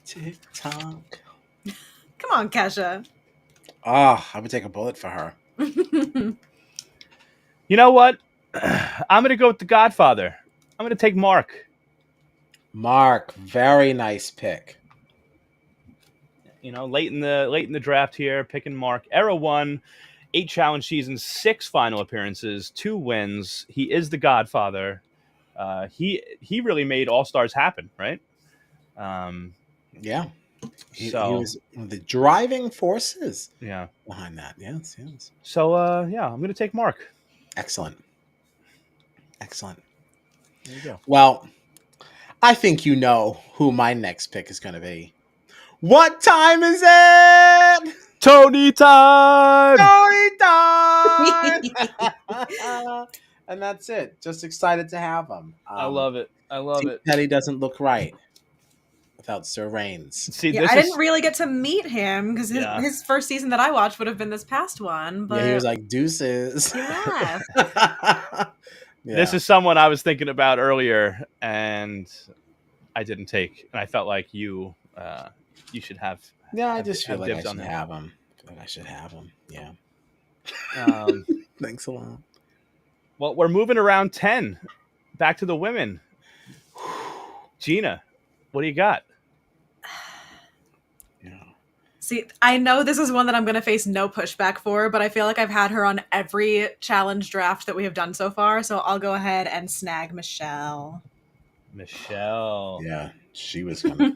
Tick tock. Come on, Kesha. I would take a bullet for her. You know what? I'm going to go with the Godfather. I'm going to take Mark. Mark, very nice pick. You know, late in the draft here, picking Mark. Era 1, 8 challenge seasons, 6 final appearances, 2 wins. He is the Godfather. He really made All Stars happen, right? Yeah. He was one of the driving forces. Yeah. Behind that, yes. So I'm going to take Mark. Excellent. There you go. Well, I think you know who my next pick is going to be. What time is it? Tony time! And that's it. Just excited to have him. I love it. Petty doesn't look right without Sir Reigns. See, I didn't really get to meet him because his first season that I watched would have been this past one. But he was like, deuces. Yeah. This is someone I was thinking about earlier, and I didn't take. And I felt like you should have. Yeah, I just feel like I should have him. Yeah. Thanks a lot. Well, we're moving around 10. Back to the women. Gina, what do you got? See, I know this is one that I'm going to face no pushback for, but I feel like I've had her on every challenge draft that we have done so far, so I'll go ahead and snag Michelle. Yeah, she was gonna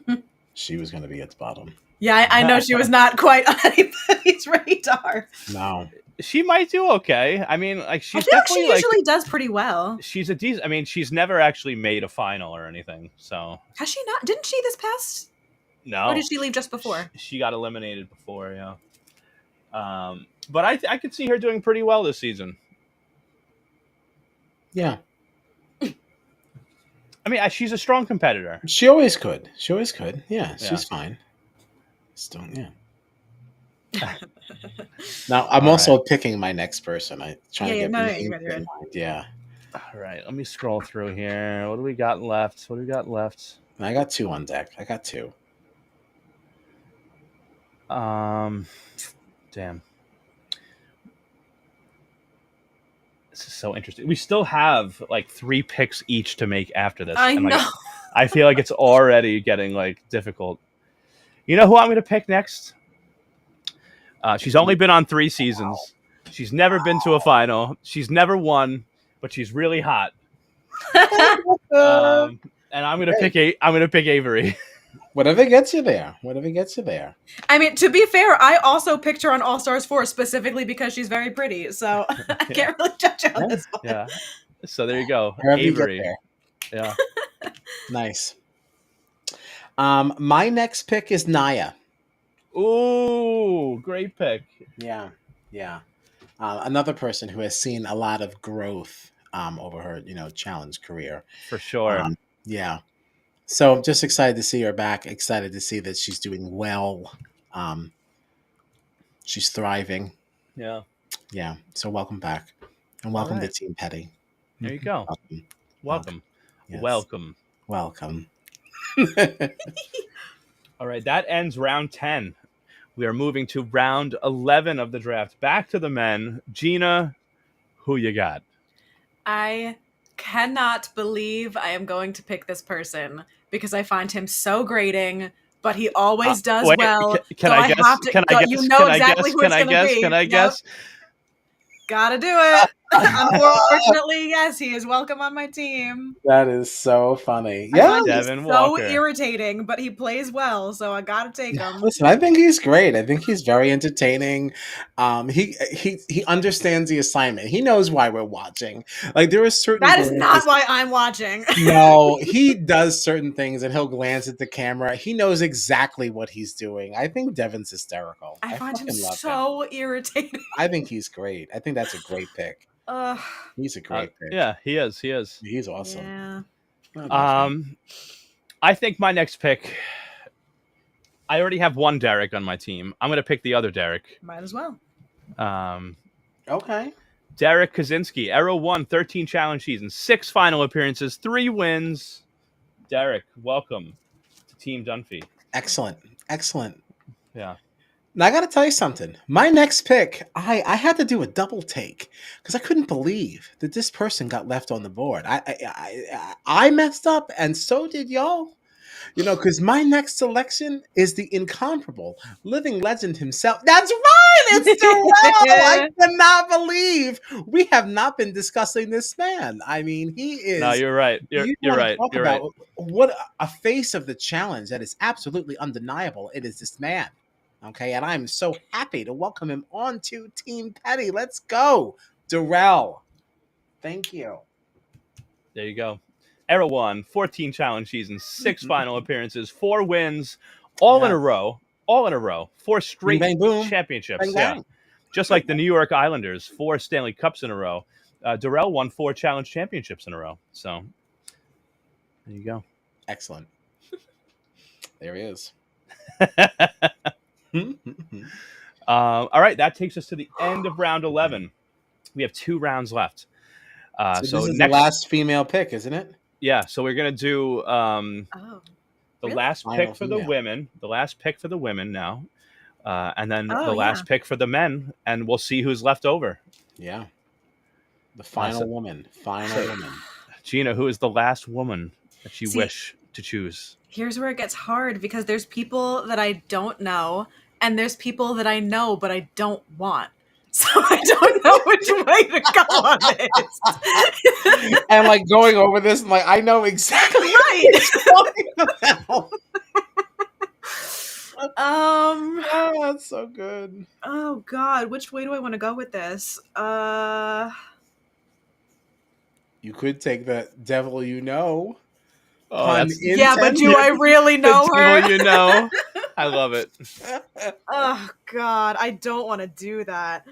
be at the bottom. Yeah, I know she was not quite on anybody's radar. No. She might do okay. I mean, like I she's feel like she definitely usually does pretty well. she's a decent. I mean, she's never actually made a final or anything. So Has she not? Didn't she this past? no, Or did she leave just before? She got eliminated before. Yeah. But I could see her doing pretty well this season. Yeah. I mean, she's a strong competitor. She always could. She always could. Yeah, she's fine. Still, yeah. Now I'm also picking my next person. I trying to get my name in mind. Yeah. All right, let me scroll through here. What do we got left? I got 2 on deck. Damn. This is so interesting. We still have like 3 picks each to make after this. I know. Like, I feel like it's already getting like difficult. You know who I'm going to pick next? She's only been on 3 seasons. She's never been to a final. She's never won, but she's really hot. And I'm going to pick Avery. Whatever gets you there. I mean, to be fair, I also picked her on All Stars 4 specifically because she's very pretty. So I can't really judge her on this one. Yeah. So there you go. Avery. Yeah. Nice. My next pick is Naya. Ooh, great pick. Yeah. Another person who has seen a lot of growth over her, challenge career. For sure. Yeah. So I'm just excited to see her back. Excited to see that she's doing well. She's thriving. Yeah. Yeah. So welcome back. And welcome to Team Petty. There you go. Welcome. Yes. Welcome. All right. That ends round 10. We are moving to round 11 of the draft. Back to the men. Gina, who you got? I cannot believe I am going to pick this person because I find him so grating, but he always does well. Can I guess? Can I guess? You know exactly who it's going to be. Can I guess? Gotta do it. Unfortunately, yes, he is welcome on my team. That is so funny. Yeah, Devin Walker. So irritating, but he plays well, so I gotta take him. Listen, I think he's great. I think he's very entertaining. He understands the assignment. He knows why we're watching. Like there is certain. That is not why I'm watching. No, he does certain things, and he'll glance at the camera. He knows exactly what he's doing. I think Devin's hysterical. I find him so irritating. I think he's great. I think that's a great pick. He's a great pick. Yeah, he is. He's awesome. Yeah. I think my next pick. I already have one Derek on my team. I'm going to pick the other Derek. Might as well. Okay. Derek Kaczynski, Arrow 1, 13 challenge seasons, 6 final appearances, 3 wins. Derek, welcome to Team Dunphy. Excellent. Yeah. Now, I got to tell you something. My next pick, I had to do a double take because I couldn't believe that this person got left on the board. I messed up, and so did y'all. Because my next selection is the incomparable living legend himself. That's right! It's Darrell! I cannot believe we have not been discussing this man. I mean, he is... No, you're right. You're right. You're right. What a face of the challenge that is absolutely undeniable. It is this man. Okay, and I'm so happy to welcome him on to Team Petty. Let's go, Darrell. Thank you. There you go. Arrow 1, 14 challenge seasons, 6 final appearances, 4 wins, all in a row. 4 straight bang, boom. championships. Bang, bang. Yeah, just like the New York Islanders, 4 Stanley Cups in a row. Darrell won 4 challenge championships in a row. So there you go. Excellent. There he is. All right, that takes us to the end of round 11. We have 2 rounds left. So this is the last female pick, isn't it? Yeah, so we're gonna do the last pick for the women. The last pick for the women now, and then the last pick for the men, and we'll see who's left over. Yeah, the final woman. Gina, who is the last woman that you wish to choose? Here's where it gets hard because there's people that I don't know, and there's people that I know but I don't want. So I don't know which way to go on this. And like going over this, like I know exactly right. what you're talking about. that's so good. Oh God, which way do I want to go with this? You could take the devil you know. Oh, Pun that's Yeah, but intended. do I really the know devil her? you know. I love it. Oh God, I don't want to do that.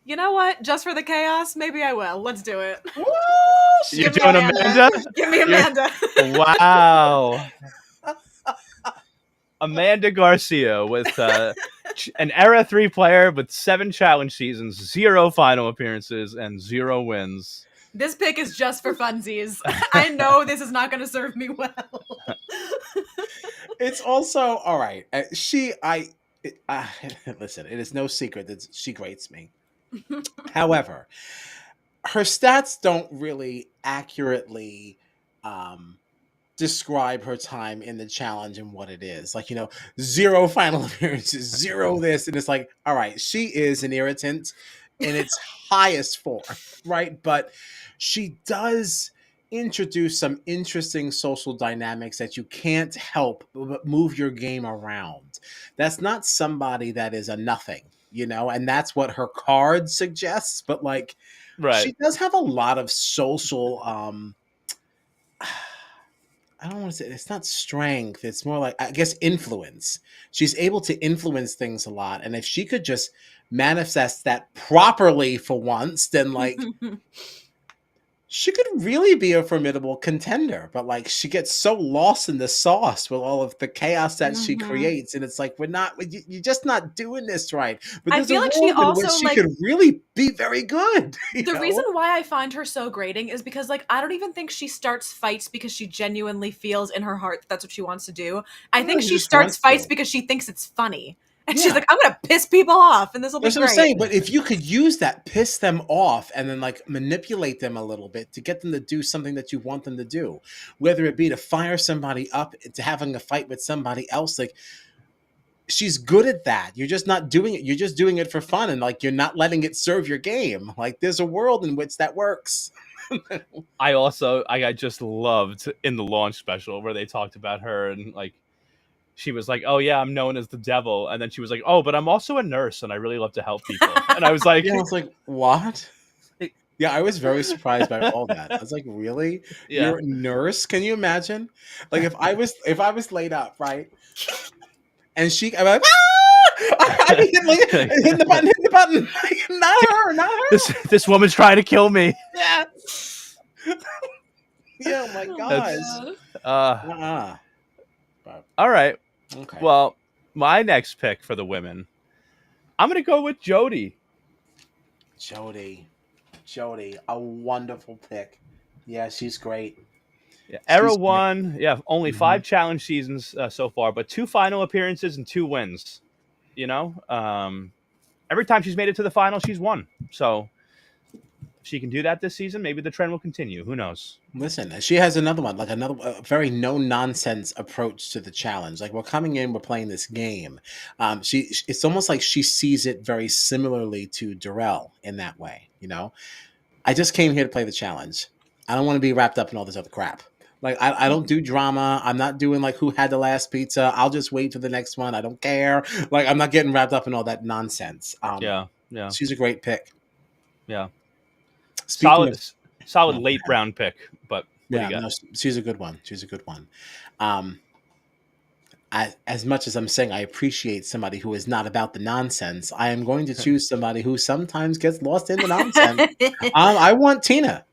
You know what? Just for the chaos, maybe I will. Let's do it. Woo! You're Give me doing Amanda. Amanda? Give me You're Amanda. wow. Amanda Garcia with an Era 3 player with 7 challenge seasons, 0 final appearances, and 0 wins. This pick is just for funsies. I know this is not going to serve me well. It's also all right. Listen. It is no secret that she grates me. However, her stats don't really accurately um, describe her time in the challenge and what it is. Like, 0 final appearances, 0 this, and it's like, all right, she is an irritant in its highest form, right? But she does introduce some interesting social dynamics that you can't help but move your game around. That's not somebody that is a nothing, and that's what her card suggests, but like Right. she does have a lot of social I don't want to say it's not strength. It's more like, I guess, influence. She's able to influence things a lot. And if she could just manifest that properly for once, then like she could really be a formidable contender. But like she gets so lost in the sauce with all of the chaos that she creates. And it's like, you're just not doing this right. But I there's a feel like she world in which also, she like, could really be very good. the reason why I find her so grating is because, like, I don't even think she starts fights because she genuinely feels in her heart that that's what she wants to do. I No, think she she just starts wants fights to. because she thinks it's funny. And she's Yeah. like, I'm gonna piss people off and this will be That's what I'm great. saying. But if you could use that, piss them off, and then like manipulate them a little bit to get them to do something that you want them to do, whether it be to fire somebody up, to having a fight with somebody else, like she's good at that. You're just not doing it. You're just doing it for fun, and like you're not letting it serve your game. Like there's a world in which that works. I just loved in the launch special where they talked about her and like she was like, "Oh yeah, I'm known as the devil," and then she was like, "Oh, but I'm also a nurse and I really love to help people." And I was like, Yeah, I was like, what? Yeah, I was very surprised by all that. I was like, really? "Yeah, You're a nurse? Can you imagine? Like if I was laid up, right? And I'm like, I be hitting the button. Not her, not her. this woman's trying to kill me." Yeah. Yeah, oh my Oh my gosh. That's God. Uh-uh. But, all right. okay. Well, my next pick for the women, I'm gonna go with Jody. Jody, a wonderful pick. Yeah, she's great. Yeah, Era She's great. 1, yeah, only Mhm. 5 challenge seasons so far, but 2 final appearances and 2 wins. Every time she's made it to the final, she's won. So if she can do that this season, maybe the trend will continue. Who knows? Listen, she has another one, like another very no nonsense approach to the challenge. Like we're coming in, we're playing this game. It's almost like she sees it very similarly to Darrell in that way. I just came here to play the challenge. I don't want to be wrapped up in all this other crap. Like I don't do drama. I'm not doing like who had the last pizza. I'll just wait for the next one. I don't care. Like I'm not getting wrapped up in all that nonsense. Yeah. She's a great pick. Yeah. Speaking of, Solid oh, late round pick, but what do yeah, you got? no, she's a good one. Um, as much as I'm saying I appreciate somebody who is not about the nonsense, I am going to choose somebody who sometimes gets lost in the nonsense. I want Tina.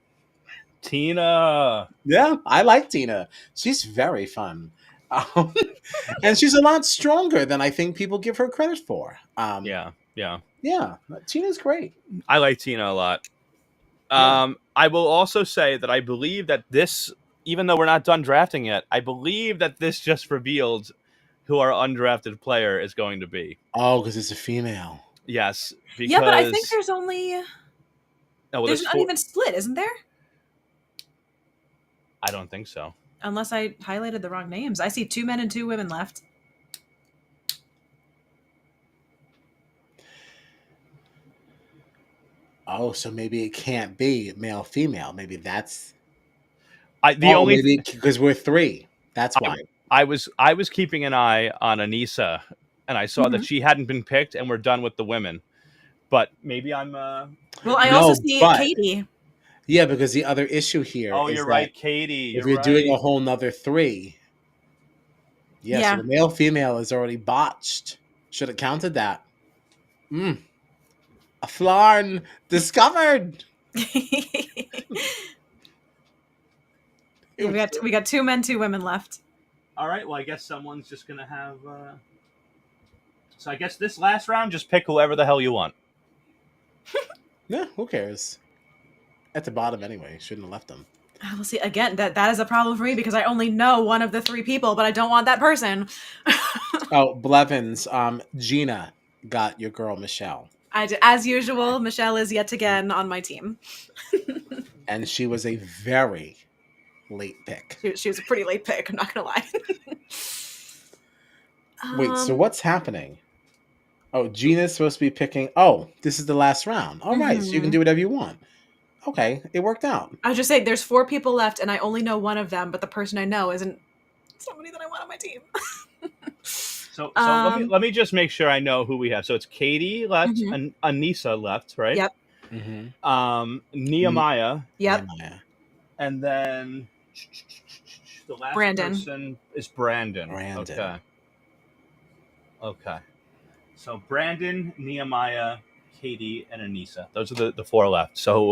Tina. Yeah, I like Tina. She's very fun. Um, and she's a lot stronger than I think people give her credit for. Yeah. Yeah, Tina's great. I like Tina a lot. Yeah. I will also say that I believe that this, even though we're not done drafting yet, I believe that this just revealed who our undrafted player is going to be. Oh, because it's a female. Yes, because Yeah, but I think there's only there's an 4. uneven split, isn't there? I don't think so. Unless I highlighted the wrong names. I see 2 men and 2 women left. Oh, so maybe it can't be male female. Maybe that's Maybe because we're 3. That's why. I was keeping an eye on Anissa, and I saw that she hadn't been picked, and we're done with the women. But maybe I'm. Well, I also No, see but Katie. yeah, because the other issue here Oh, is you're that right, Katie. if You're you're doing a right. whole nother 3, so the male female is already botched. Should have counted that. A Flarn discovered. Yeah, we got 2 men, 2 women left. All right. Well, I guess someone's just gonna have. So I guess this last round, just pick whoever the hell you want. Yeah, who cares? At the bottom anyway. Shouldn't have left them. We'll see. Again, that is a problem for me because I only know one of the 3 people, but I don't want that person. Oh, Blevins. Gina got your girl Michelle. As usual, Michelle is yet again on my team. And she was a very late pick. She was a pretty late pick, I'm not gonna lie. Wait, so what's happening? Oh, Gina's supposed to be picking. Oh, this is the last round. All right, so you can do whatever you want. Okay, it worked out. I was just saying, there's 4 people left, and I only know one of them, but the person I know isn't somebody that I want on my team. So let me just make sure I know who we have. So it's Katie left, and Anissa left, right? Yep. Nehemiah. Yep. Nehemiah. And then the last Brandon. person is Brandon. Okay. So Brandon, Nehemiah, Katie, and Anissa. Those are the 4 left. So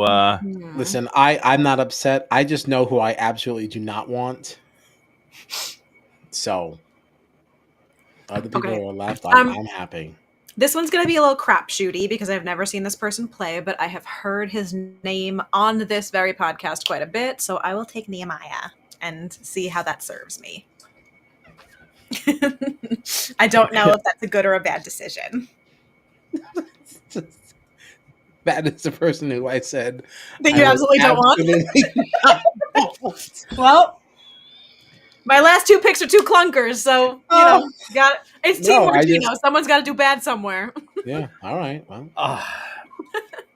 listen, I'm not upset. I just know who I absolutely do not want. So other people who are left, I'm happy. This one's going to be a little crapshooty because I've never seen this person play, but I have heard his name on this very podcast quite a bit. So I will take Nehemiah and see how that serves me. I don't know if that's a good or a bad decision. That is the person who I said that you absolutely don't want. Well, my last 2 picks are 2 clunkers, so it's teamwork. Someone's got to do bad somewhere. Yeah. All right. Well.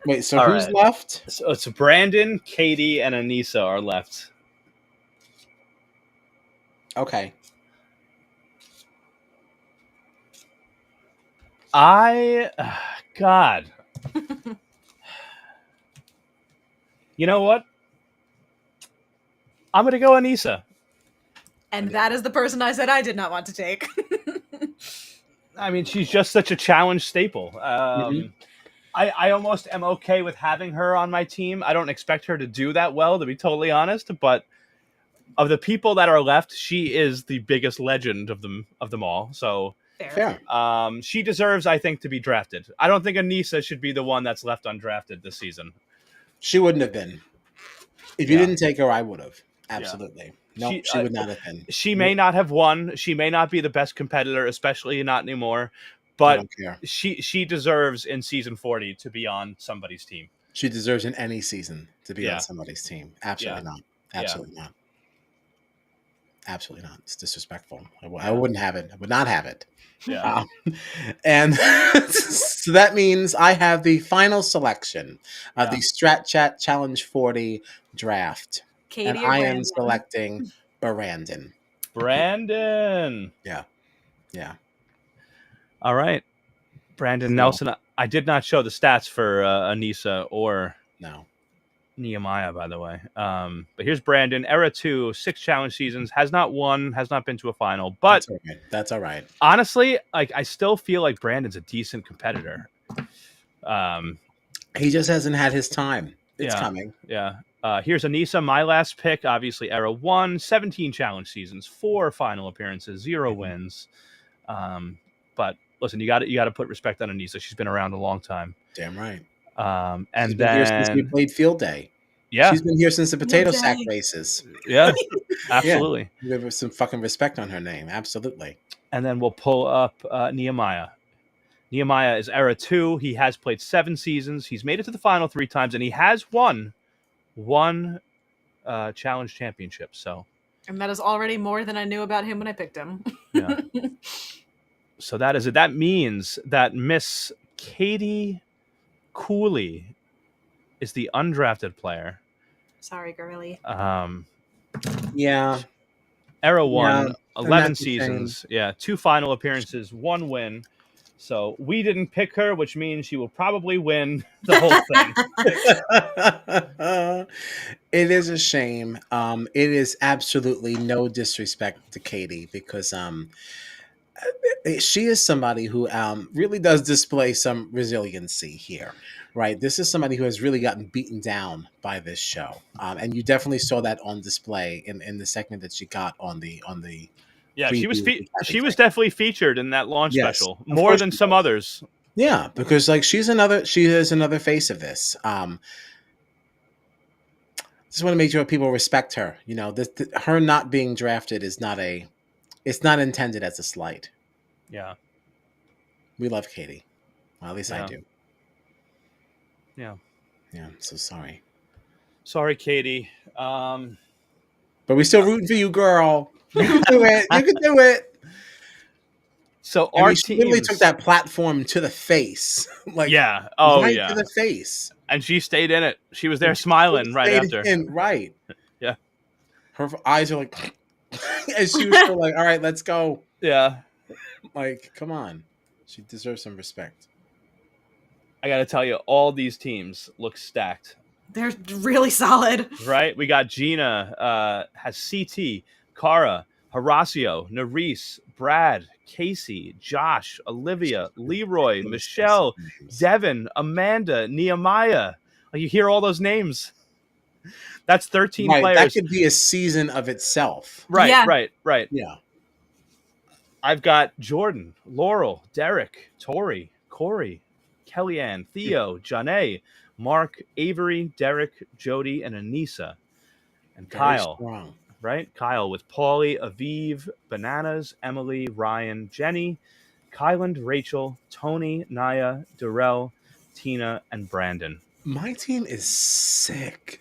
Wait. So who's right. left? So it's Brandon, Katie, and Anissa are left. Okay. God. You know what? I'm going to go Anissa. And that is the person I said I did not want to take. I mean, she's just such a challenge staple. I almost am okay with having her on my team. I don't expect her to do that well, to be totally honest. But of the people that are left, she is the biggest legend of them all. So fair. She deserves, I think, to be drafted. I don't think Anissa should be the one that's left undrafted this season. She wouldn't have been. If you didn't take her, I would have. Absolutely. No, she would not have been. She may not have won. She may not be the best competitor, especially not anymore. But I don't care. She deserves in season 40 to be on somebody's team. She deserves in any season to be on somebody's team. Absolutely not. Absolutely not. Absolutely not. It's disrespectful. I wouldn't have it. I would not have it. Yeah. And so that means I have the final selection of the Strat Chat Challenge 40 draft. Katie and I am selecting Brandon. Yeah. All right. Brandon Nelson. I did not show the stats for Anissa or Nehemiah, by the way. But here's Brandon. Era 2, 6 challenge seasons. Has not won. Has not been to a final. But that's all right. Honestly, I still feel like Brandon's a decent competitor. He just hasn't had his time. It's coming. Yeah. Here's Anissa, my last pick. Obviously, Era 1, 17 challenge seasons, 4 final appearances, 0 wins. But listen, you got to put respect on Anissa. She's been around a long time. Damn right. And she's been here since we played Field Day. Yeah, she's been here since the potato sack races. Yeah, absolutely. Give some fucking respect on her name. Absolutely. And then we'll pull up Nehemiah. Nehemiah is Era 2. He has played 7 seasons. He's made it to the final 3 times, and he has won 1 challenge championship. So, and that is already more than I knew about him when I picked him. Yeah. So that is it. That means that Miss Katie Cooley is the undrafted player. Sorry, girly. Yeah. Era Yeah, won and 11 that's a shame. seasons. Yeah, 2 final appearances, 1 win. So we didn't pick her, which means she will probably win the whole thing. It is a shame. It is absolutely no disrespect to Katie because she is somebody who really does display some resiliency here, right? This is somebody who has really gotten beaten down by this show, and you definitely saw that on display in the segment that she got on the Yeah, preview of the Kathy she was thing. definitely featured in that launch Yes, special of more course than she some was. others. Yeah, because like she is another face of this. Just want to make sure people respect her. You know, her not being drafted is not it's not intended as a slight. Yeah, We love Katie. Well, at least I yeah, do. yeah. Yeah, I'm so sorry. Sorry, Katie. But we're still rooting for you, girl. You can do it. You can do it. So I our mean, she literally took teams, that platform to the face. Like yeah, oh right to yeah, the face. and she stayed in it. She was there And she still smiling right stayed after. in, right. Yeah, Her eyes are like and she was still like, all right, let's go. yeah. Like, come on. She deserves some respect. I got to tell you, all these teams look stacked. They're really solid. Right? We got Gina, has CT, Kara, Horacio, Nerese, Brad, Casey, Josh, Olivia, Leroy, Ridiculous list of Michelle, names. Devin, Amanda, Nehemiah. Like, you hear all those names. That's 13 Right. That players. could be a season of itself. Right, Yeah. right. Yeah. I've got Jordan, Laurel, Derek, Tori, Corey, Kellyanne, Theo, Janae, Mark, Avery, Derek, Jody, and Anissa. And Very Kyle, strong. right? Kyle with Paulie, Aviv, Bananas, Emily, Ryan, Jenny, Kyland, Rachel, Tony, Naya, Darrell, Tina, and Brandon. My team is sick.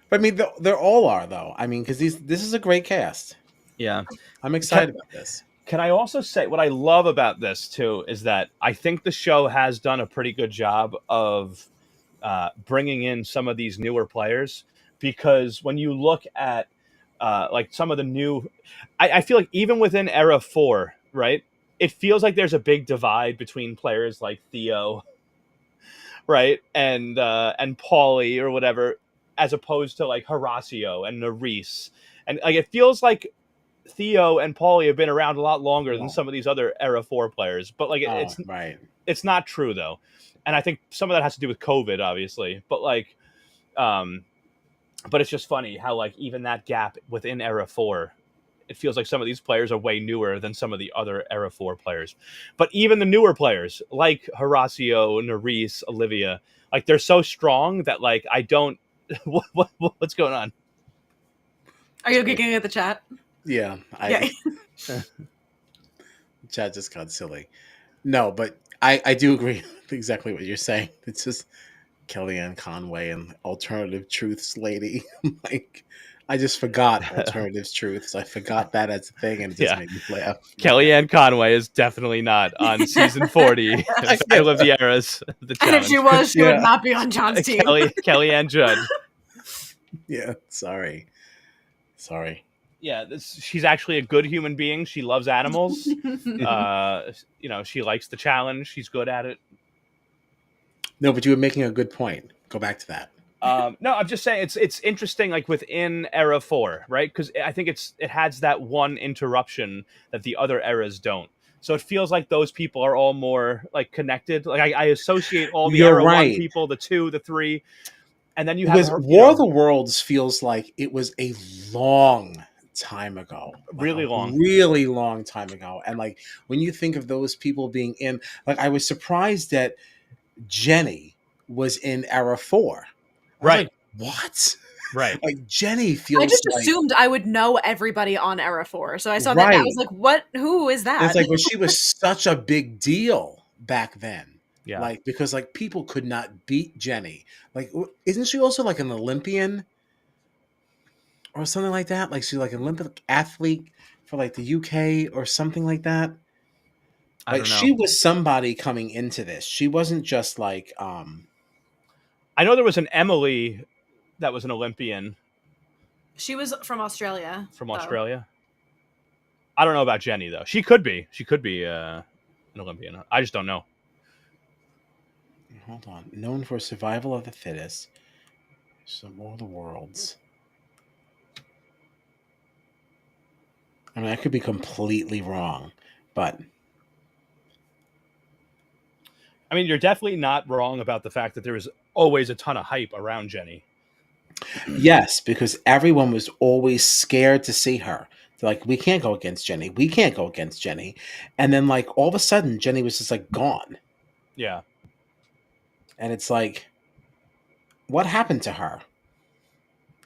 But I mean, they're all are though. I mean, because this is a great cast. Yeah. I'm excited about this. Can I also say what I love about this too is that I think the show has done a pretty good job of bringing in some of these newer players, because when you look at like some of the new, I feel like even within Era 4, right, it feels like there's a big divide between players like Theo, right, and Paulie or whatever, as opposed to like Horacio and Nerese. And like it feels like Theo and Paulie have been around a lot longer than some of these other Era 4 players. But like Oh, right. it's not true though. And I think some of that has to do with COVID, obviously. But like but it's just funny how like even that gap within Era 4, it feels like some of these players are way newer than some of the other Era 4 players. But even the newer players like Horacio, Nerese, Olivia, like they're so strong that like I don't what's going on? Are you looking at the chat? Yeah. Yeah. Chat just got silly. No, but I do agree with exactly what you're saying. It's just Kellyanne Conway and Alternative Truths lady. Like, I just forgot Alternative Truths. I forgot that as a thing, and it just made me laugh. Kellyanne Conway is definitely not on season 40 Battle of the Eras. The And if she was, she would not be on John's team. Kellyanne Judd. Yeah, sorry. Yeah, she's actually a good human being. She loves animals. She likes the challenge. She's good at it. No, but you were making a good point. Go back to that. No, I'm just saying it's interesting, like within Era 4, right? Because I think it has that one interruption that the other eras don't. So it feels like those people are all more like connected. Like I associate all the You're Era right. 1 people, the 2, the 3, and then you because have War of the Worlds feels like it was a long time ago, like really long time ago. And like when you think of those people being in, like I was surprised that Jenny was in Era 4. Right. Like, what? Right. Like Jenny feels. I just like, assumed I would know everybody on Era 4, so I saw that. Right. I was like, "What? Who is that?" It's like, but she was such a big deal back then. Yeah. Like because like people could not beat Jenny. Like, isn't she also like an Olympian or something like that? Like she's like an Olympic athlete for like the UK or something like that. I Like don't know. she was somebody coming into this. She wasn't just like I know there was an Emily that was an Olympian. She was from Australia. From though. Australia. I don't know about Jenny though. She could be an Olympian. I just don't know. Hold on. Known for survival of the fittest. Some more of the worlds. I mean, I could be completely wrong, but I mean, you're definitely not wrong about the fact that there was always a ton of hype around Jenny. yes, because everyone was always scared to see her. They're like, we can't go against Jenny. We can't go against Jenny. And then, like, all of a sudden, Jenny was just like gone. Yeah. And it's like, what happened to her?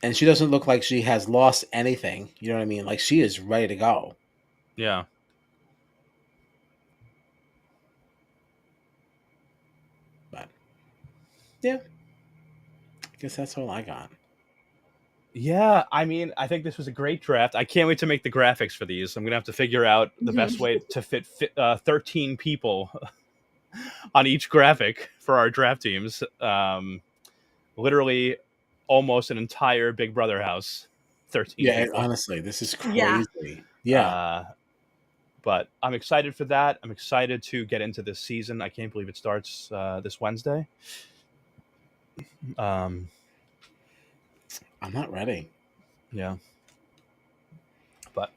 And she doesn't look like she has lost anything. You know what I mean? Like, she is ready to go. Yeah. But, yeah. I guess that's all I got. Yeah, I mean, I think this was a great draft. I can't wait to make the graphics for these. I'm going to have to figure out the best way to fit 13 people on each graphic for our draft teams. Literally almost an entire Big Brother house. 13 Yeah, people. honestly, this is crazy. Yeah. But I'm excited for that. I'm excited to get into this season. I can't believe it starts this Wednesday. I'm not ready. Yeah. But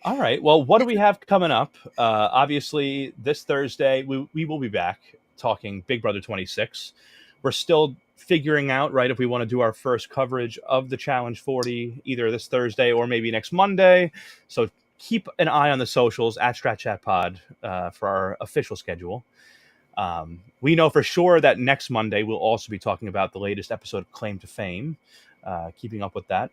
all right. Well, what do we have coming up? Obviously, this Thursday, we will be back talking Big Brother 26. We're still figuring out, right, if we want to do our first coverage of the Challenge 40 either this Thursday or maybe next Monday. So keep an eye on the socials at Strat Chat Pod for our official schedule. We know for sure that next Monday we'll also be talking about the latest episode of Claim to Fame, keeping up with that.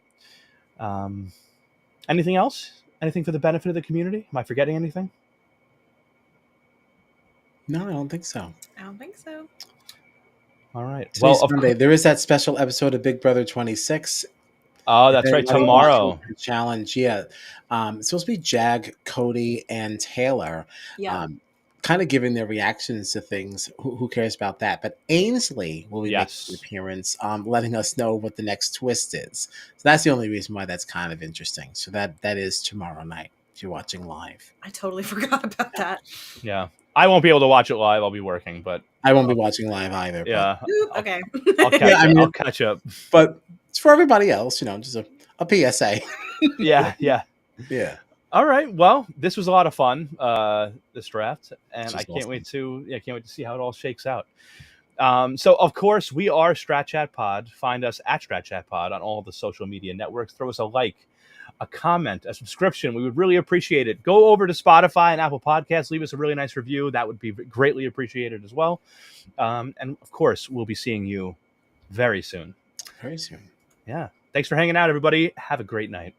Anything else? Anything for the benefit of the community? Am I forgetting anything? No, I don't think so. I don't think so. All right. Today's Sunday. There is that special episode of Big Brother 26. Oh, that's right. Tomorrow. Challenge. Yeah. It's supposed to be Jag, Cody, and Taylor. Yeah. Kind of giving their reactions to things. Who cares about that? But Ainsley will be making an appearance, letting us know what the next twist is. So that's the only reason why that's kind of interesting. So that is tomorrow night if you're watching live. I totally forgot about that. Yeah. I won't be able to watch it live. I'll be working, but I won't be watching live either. Yeah. But, okay. I'll catch up. But it's for everybody else, just a PSA. Yeah. Yeah. All right. Well, this was a lot of fun, this draft, and I can't awesome. wait to see how it all shakes out. So, of course, we are Strat Chat Pod. Find us at Strat Chat Pod on all the social media networks. Throw us a like, a comment, a subscription. We would really appreciate it. Go over to Spotify and Apple Podcasts. Leave us a really nice review. That would be greatly appreciated as well. And, of course, we'll be seeing you very soon. Very soon. Yeah. Thanks for hanging out, everybody. Have a great night.